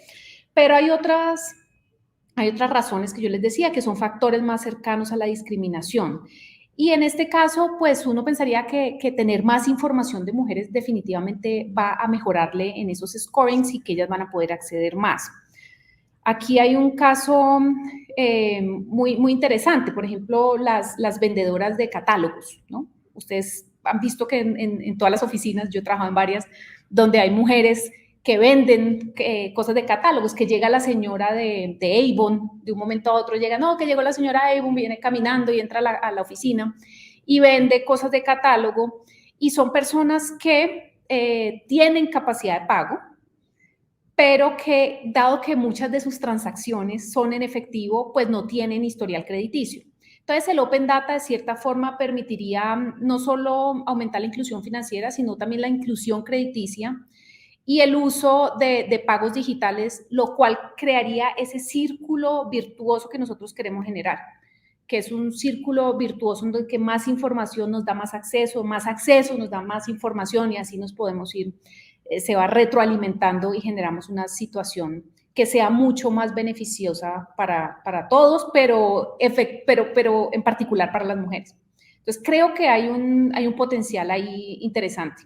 Pero hay otras razones que yo les decía, que son factores más cercanos a la discriminación. Y en este caso, pues uno pensaría que tener más información de mujeres definitivamente va a mejorarle en esos scorings y que ellas van a poder acceder más. Aquí hay un caso muy interesante, por ejemplo, las vendedoras de catálogos, ¿no? Ustedes han visto que en todas las oficinas, yo he trabajado en varias, donde hay mujeres que venden cosas de catálogos, que llega la señora de Avon, de un momento a otro llega, no, que llegó la señora Avon, viene caminando y entra a la oficina y vende cosas de catálogo, y son personas que tienen capacidad de pago, pero que, dado que muchas de sus transacciones son en efectivo, pues no tienen historial crediticio. Entonces, el Open Data, de cierta forma, permitiría no solo aumentar la inclusión financiera, sino también la inclusión crediticia y el uso de pagos digitales, lo cual crearía ese círculo virtuoso que nosotros queremos generar, que es un círculo virtuoso en el que más información nos da más acceso nos da más información, y así nos podemos ir, se va retroalimentando y generamos una situación que sea mucho más beneficiosa para todos, pero en particular para las mujeres. Entonces, creo que hay un potencial ahí interesante.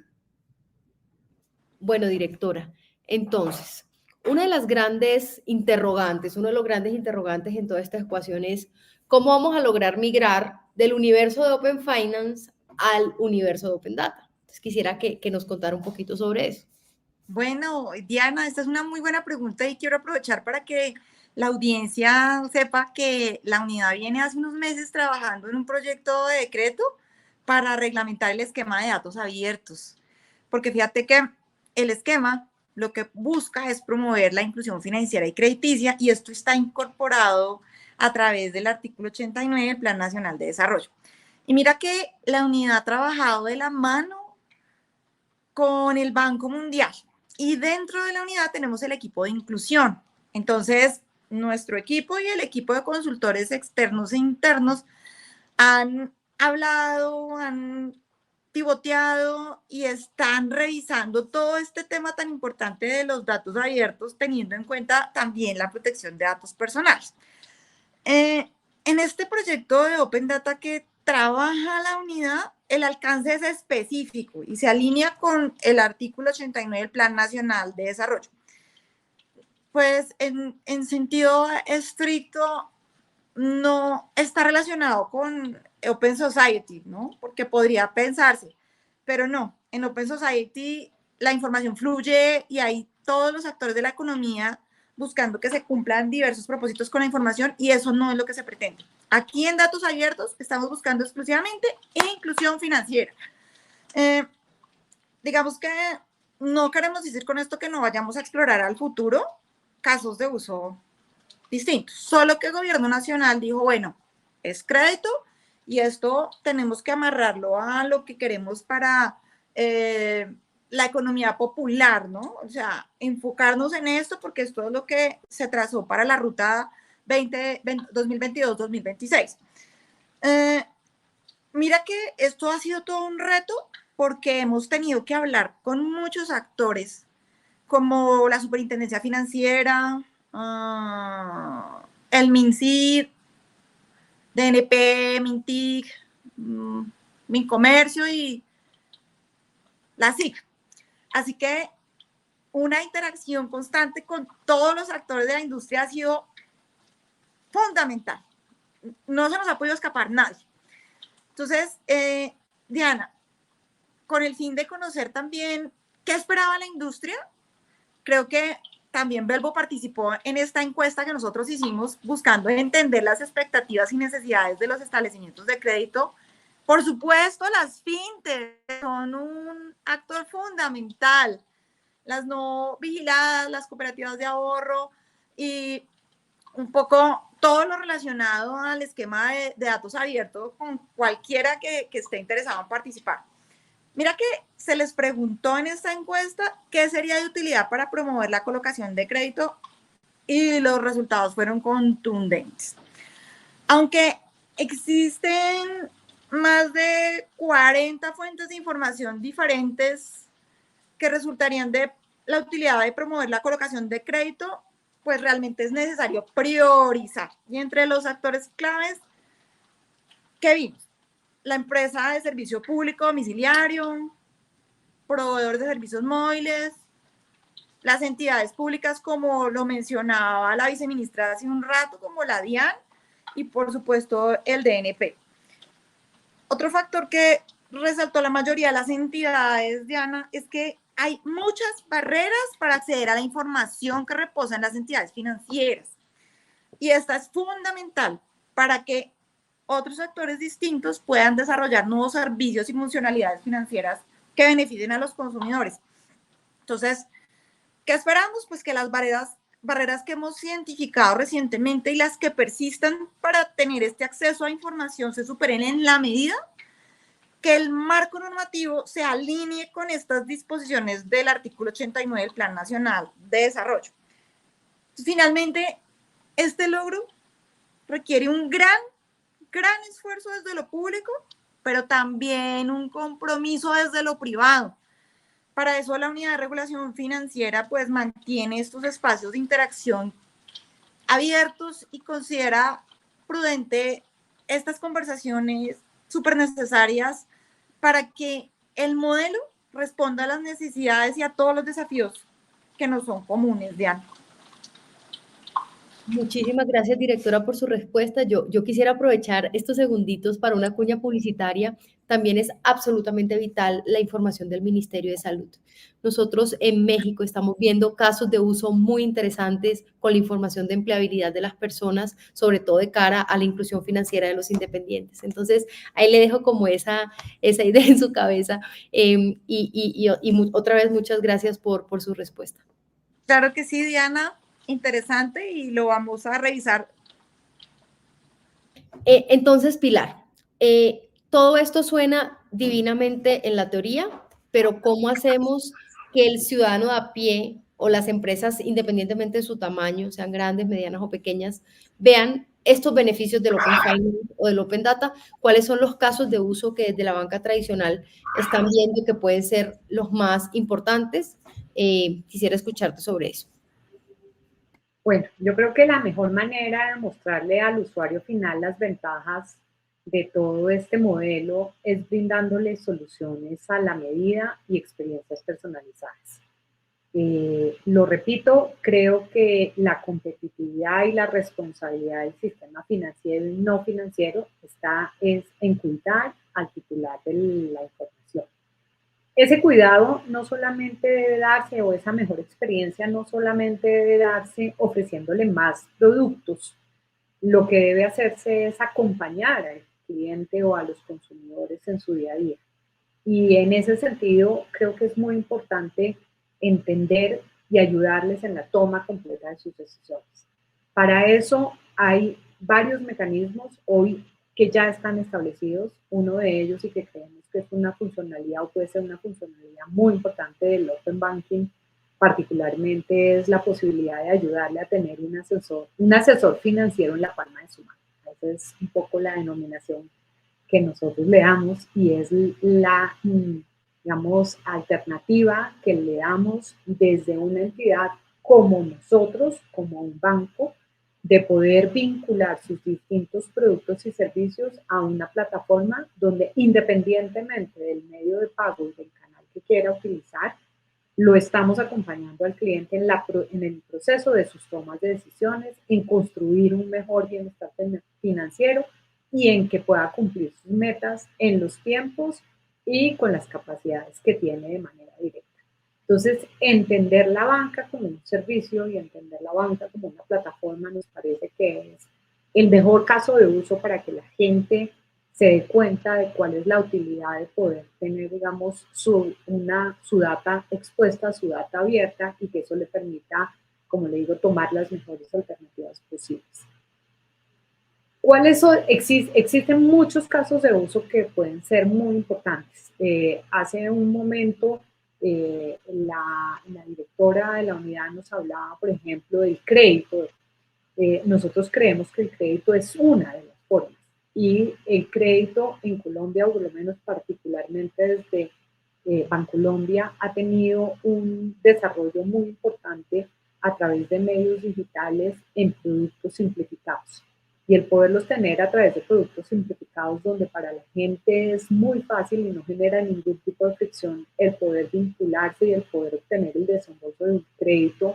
Bueno, directora, entonces, uno de los grandes interrogantes en toda esta ecuación es cómo vamos a lograr migrar del universo de Open Finance al universo de Open Data. Entonces, quisiera que nos contara un poquito sobre eso. Bueno, Diana, esta es una muy buena pregunta y quiero aprovechar para que la audiencia sepa que la unidad viene hace unos meses trabajando en un proyecto de decreto para reglamentar el esquema de datos abiertos. Porque fíjate que el esquema lo que busca es promover la inclusión financiera y crediticia, y esto está incorporado a través del artículo 89 del Plan Nacional de Desarrollo. Y mira que la unidad ha trabajado de la mano con el Banco Mundial, y dentro de la unidad tenemos el equipo de inclusión. Entonces, nuestro equipo y el equipo de consultores externos e internos han hablado, han pivoteado y están revisando todo este tema tan importante de los datos abiertos, teniendo en cuenta también la protección de datos personales. En este proyecto de Open Data que trabaja la unidad, el alcance es específico y se alinea con el artículo 89 del Plan Nacional de Desarrollo. Pues en sentido estricto no está relacionado con Open Society, ¿no? Porque podría pensarse, pero no, en Open Society la información fluye y hay todos los actores de la economía buscando que se cumplan diversos propósitos con la información y eso no es lo que se pretende. Aquí en Datos Abiertos estamos buscando exclusivamente inclusión financiera. Digamos que no queremos decir con esto que no vayamos a explorar al futuro casos de uso distintos, solo que el gobierno nacional dijo, bueno, es crédito y esto tenemos que amarrarlo a lo que queremos para la economía popular, ¿no? O sea, enfocarnos en esto porque esto es lo que se trazó para la ruta 2022-2026. Mira que esto ha sido todo un reto porque hemos tenido que hablar con muchos actores como la Superintendencia Financiera, el MinCid, DNP, Mintic, Mincomercio y la SIC. Así que una interacción constante con todos los actores de la industria ha sido fundamental. No se nos ha podido escapar nadie. Entonces, Diana, con el fin de conocer también qué esperaba la industria, creo que también Belbo participó en esta encuesta que nosotros hicimos buscando entender las expectativas y necesidades de los establecimientos de crédito. Por supuesto, las fintech son un actor fundamental, las no vigiladas, las cooperativas de ahorro y un poco todo lo relacionado al esquema de datos abiertos con cualquiera que esté interesado en participar. Mira que se les preguntó en esta encuesta qué sería de utilidad para promover la colocación de crédito y los resultados fueron contundentes. Aunque existen más de 40 fuentes de información diferentes que resultarían de la utilidad de promover la colocación de crédito, pues realmente es necesario priorizar. Y entre los actores claves, ¿qué vimos? La empresa de servicio público domiciliario, proveedores de servicios móviles, las entidades públicas, como lo mencionaba la viceministra hace un rato, como la DIAN, y por supuesto el DNP. Otro factor que resaltó la mayoría de las entidades, Diana, es que hay muchas barreras para acceder a la información que reposa en las entidades financieras. Y esta es fundamental para que otros actores distintos puedan desarrollar nuevos servicios y funcionalidades financieras que beneficien a los consumidores. Entonces, ¿qué esperamos? Pues que las barreras que hemos identificado recientemente y las que persistan para tener este acceso a información se superen en la medida que el marco normativo se alinee con estas disposiciones del artículo 89 del Plan Nacional de Desarrollo. Finalmente, este logro requiere un gran esfuerzo desde lo público, pero también un compromiso desde lo privado. Para eso la Unidad de Regulación Financiera pues mantiene estos espacios de interacción abiertos y considera prudente estas conversaciones súper necesarias para que el modelo responda a las necesidades y a todos los desafíos que nos son comunes, Diana. Muchísimas gracias, directora, por su respuesta. Yo quisiera aprovechar estos segunditos para una cuña publicitaria. También es absolutamente vital la información del Ministerio de Salud. Nosotros en México estamos viendo casos de uso muy interesantes con la información de empleabilidad de las personas, sobre todo de cara a la inclusión financiera de los independientes. Entonces, ahí le dejo como esa idea en su cabeza. Otra vez, muchas gracias por su respuesta. Claro que sí, Diana. Interesante y lo vamos a revisar. Entonces, Pilar, todo esto suena divinamente en la teoría, pero ¿cómo hacemos que el ciudadano de a pie o las empresas, independientemente de su tamaño, sean grandes, medianas o pequeñas, vean estos beneficios del Open Finance o del Open Data? ¿Cuáles son los casos de uso que desde la banca tradicional están viendo que pueden ser los más importantes? Quisiera escucharte sobre eso. Bueno, yo creo que la mejor manera de mostrarle al usuario final las ventajas de todo este modelo es brindándole soluciones a la medida y experiencias personalizadas. Lo repito, creo que la competitividad y la responsabilidad del sistema financiero y no financiero es en cuidar al titular de la información. ese cuidado no solamente debe darse, o esa mejor experiencia no solamente debe darse ofreciéndole más productos. Lo que debe hacerse es acompañar al cliente o a los consumidores en su día a día. Y en ese sentido, creo que es muy importante entender y ayudarles en la toma completa de sus decisiones. Para eso hay varios mecanismos hoy que ya están establecidos. Uno de ellos, y que creemos que es una funcionalidad o puede ser una funcionalidad muy importante del Open Banking, particularmente, es la posibilidad de ayudarle a tener un asesor financiero en la palma de su mano. Esa es un poco la denominación que nosotros le damos, y es la, digamos, alternativa que le damos desde una entidad como nosotros, como un banco, de poder vincular sus distintos productos y servicios a una plataforma donde, independientemente del medio de pago y del canal que quiera utilizar, lo estamos acompañando al cliente en el proceso de sus tomas de decisiones, en construir un mejor bienestar financiero y en que pueda cumplir sus metas en los tiempos y con las capacidades que tiene de manera directa. Entonces, entender la banca como un servicio y entender la banca como una plataforma nos parece que es el mejor caso de uso para que la gente se dé cuenta de cuál es la utilidad de poder tener, digamos, su data expuesta, su data abierta, y que eso le permita, como le digo, tomar las mejores alternativas posibles. Existen muchos casos de uso que pueden ser muy importantes. Hace un momento la directora de la unidad nos hablaba, por ejemplo, del crédito. Nosotros creemos que el crédito es una de las formas, y el crédito en Colombia, o por lo menos particularmente desde Bancolombia, ha tenido un desarrollo muy importante a través de medios digitales en productos simplificados. Y el poderlos tener a través de productos simplificados, donde para la gente es muy fácil y no genera ningún tipo de fricción el poder vincularse y el poder obtener el desembolso de un crédito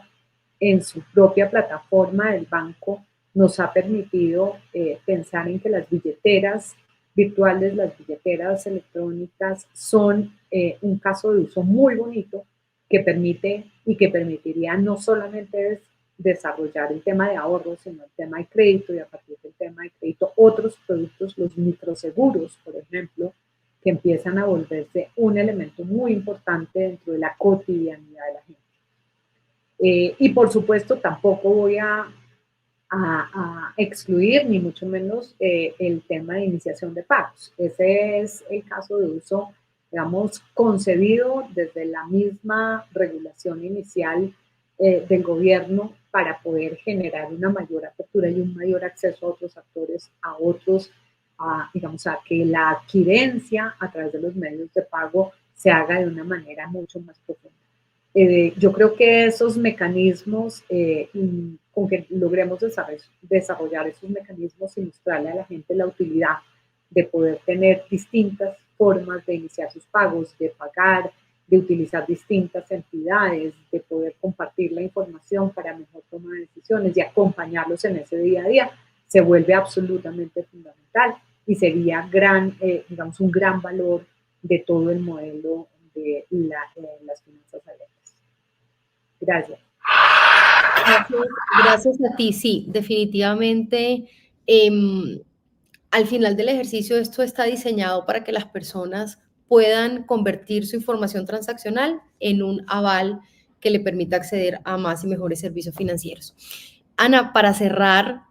en su propia plataforma del banco, nos ha permitido pensar en que las billeteras virtuales, las billeteras electrónicas, son un caso de uso muy bonito que permite y que permitiría no solamente desarrollar el tema de ahorro, sino el tema de crédito, y a partir del tema de crédito otros productos, los microseguros, por ejemplo, que empiezan a volverse un elemento muy importante dentro de la cotidianidad de la gente. Y por supuesto tampoco voy a excluir, ni mucho menos, el tema de iniciación de pagos. Ese es el caso de uso, digamos, concebido desde la misma regulación inicial del gobierno, para poder generar una mayor apertura y un mayor acceso a otros actores, digamos, a que la adquirencia a través de los medios de pago se haga de una manera mucho más profunda. Yo creo que esos mecanismos, con que logremos desarrollar esos mecanismos y mostrarle a la gente la utilidad de poder tener distintas formas de iniciar sus pagos, de pagar, de utilizar distintas entidades, de poder compartir la información para mejor toma de decisiones y acompañarlos en ese día a día, se vuelve absolutamente fundamental, y sería digamos, un gran valor de todo el modelo de las finanzas abiertas. Gracias. Gracias a ti. Sí, definitivamente. Al final del ejercicio, esto está diseñado para que las personas puedan convertir su información transaccional en un aval que le permita acceder a más y mejores servicios financieros. Ana, para cerrar,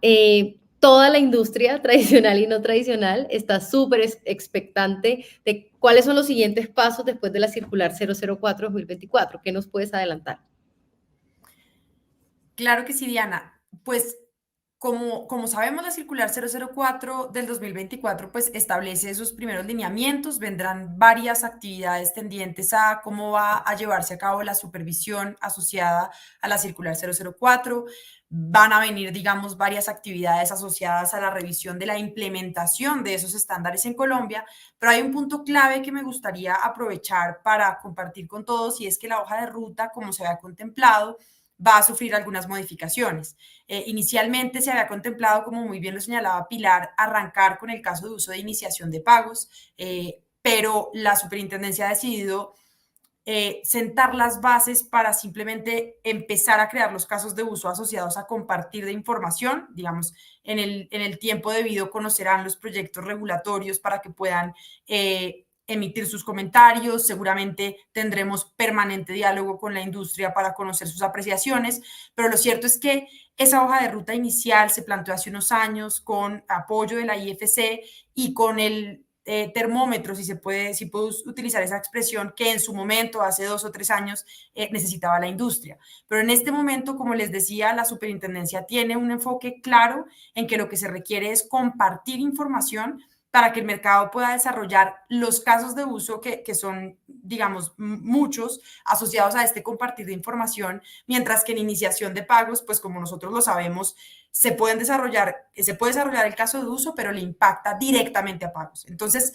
toda la industria tradicional y no tradicional está súper expectante de cuáles son los siguientes pasos después de la circular 004-2024. ¿Qué nos puedes adelantar? Claro que sí, Diana. Pues como sabemos, la circular 004 del 2024 pues establece esos primeros lineamientos. Vendrán varias actividades tendientes a cómo va a llevarse a cabo la supervisión asociada a la circular 004. Van a venir, digamos, varias actividades asociadas a la revisión de la implementación de esos estándares en Colombia, pero hay un punto clave que me gustaría aprovechar para compartir con todos, y es que la hoja de ruta, como se había contemplado, va a sufrir algunas modificaciones. Inicialmente se había contemplado, como muy bien lo señalaba Pilar, arrancar con el caso de uso de iniciación de pagos, pero la superintendencia ha decidido sentar las bases para simplemente empezar a crear los casos de uso asociados a compartir de información. Digamos, en el tiempo debido conocerán los proyectos regulatorios para que puedan emitir sus comentarios. Seguramente tendremos permanente diálogo con la industria para conocer sus apreciaciones, pero lo cierto es que esa hoja de ruta inicial se planteó hace unos años con apoyo de la IFC y con el termómetro, si puedo utilizar esa expresión, que en su momento, hace 2 o 3 años, necesitaba la industria. Pero en este momento, como les decía, la superintendencia tiene un enfoque claro en que lo que se requiere es compartir información para que el mercado pueda desarrollar los casos de uso que son, digamos, muchos asociados a este compartir de información, mientras que en iniciación de pagos, pues como nosotros lo sabemos, se puede desarrollar el caso de uso, pero le impacta directamente a pagos. Entonces,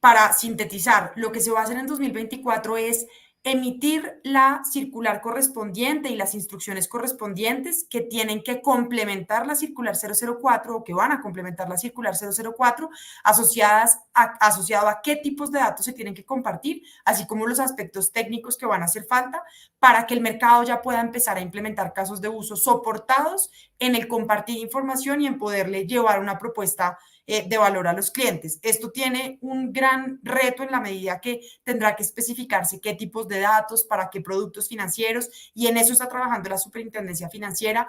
para sintetizar, lo que se va a hacer en 2024 es emitir la circular correspondiente y las instrucciones correspondientes que tienen que complementar la circular 004 o que van a complementar la circular 004 asociado a qué tipos de datos se tienen que compartir, así como los aspectos técnicos que van a hacer falta para que el mercado ya pueda empezar a implementar casos de uso soportados en el compartir información y en poderle llevar una propuesta de valor a los clientes. Esto tiene un gran reto en la medida que tendrá que especificarse qué tipos de datos, para qué productos financieros, y en eso está trabajando la Superintendencia Financiera,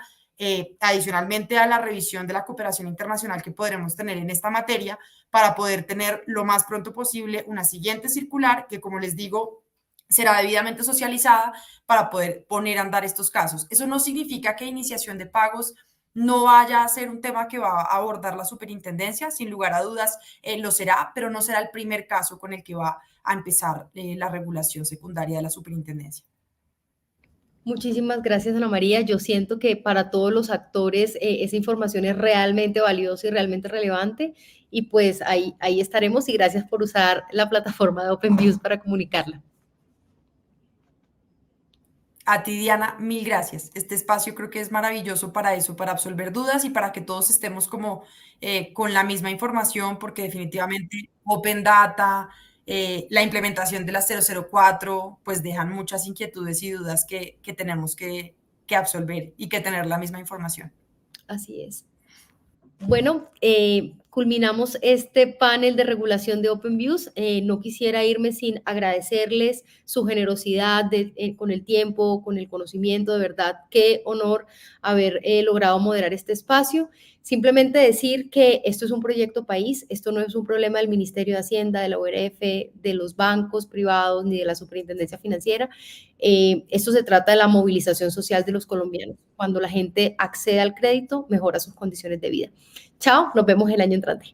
adicionalmente a la revisión de la cooperación internacional que podremos tener en esta materia, para poder tener lo más pronto posible una siguiente circular que, como les digo, será debidamente socializada para poder poner a andar estos casos. Eso no significa que iniciación de pagos no vaya a ser un tema que va a abordar la superintendencia, sin lugar a dudas lo será, pero no será el primer caso con el que va a empezar la regulación secundaria de la superintendencia. Muchísimas gracias, Ana María. Yo siento que para todos los actores esa información es realmente valiosa y realmente relevante, y pues ahí estaremos, y gracias por usar la plataforma de OpenViews para comunicarla. A ti, Diana, mil gracias. Este espacio creo que es maravilloso para eso, para absolver dudas y para que todos estemos como con la misma información, porque definitivamente Open Data, la implementación de la 004, pues dejan muchas inquietudes y dudas que tenemos que absolver y que tener la misma información. Así es. Bueno, culminamos este panel de regulación de OpenViews. No quisiera irme sin agradecerles su generosidad con el tiempo, con el conocimiento. De verdad, qué honor haber logrado moderar este espacio. Simplemente decir que esto es un proyecto país, esto no es un problema del Ministerio de Hacienda, de la ORF, de los bancos privados, ni de la Superintendencia Financiera. Esto se trata de la movilización social de los colombianos. Cuando la gente accede al crédito, mejora sus condiciones de vida. Chao, nos vemos el año entrante.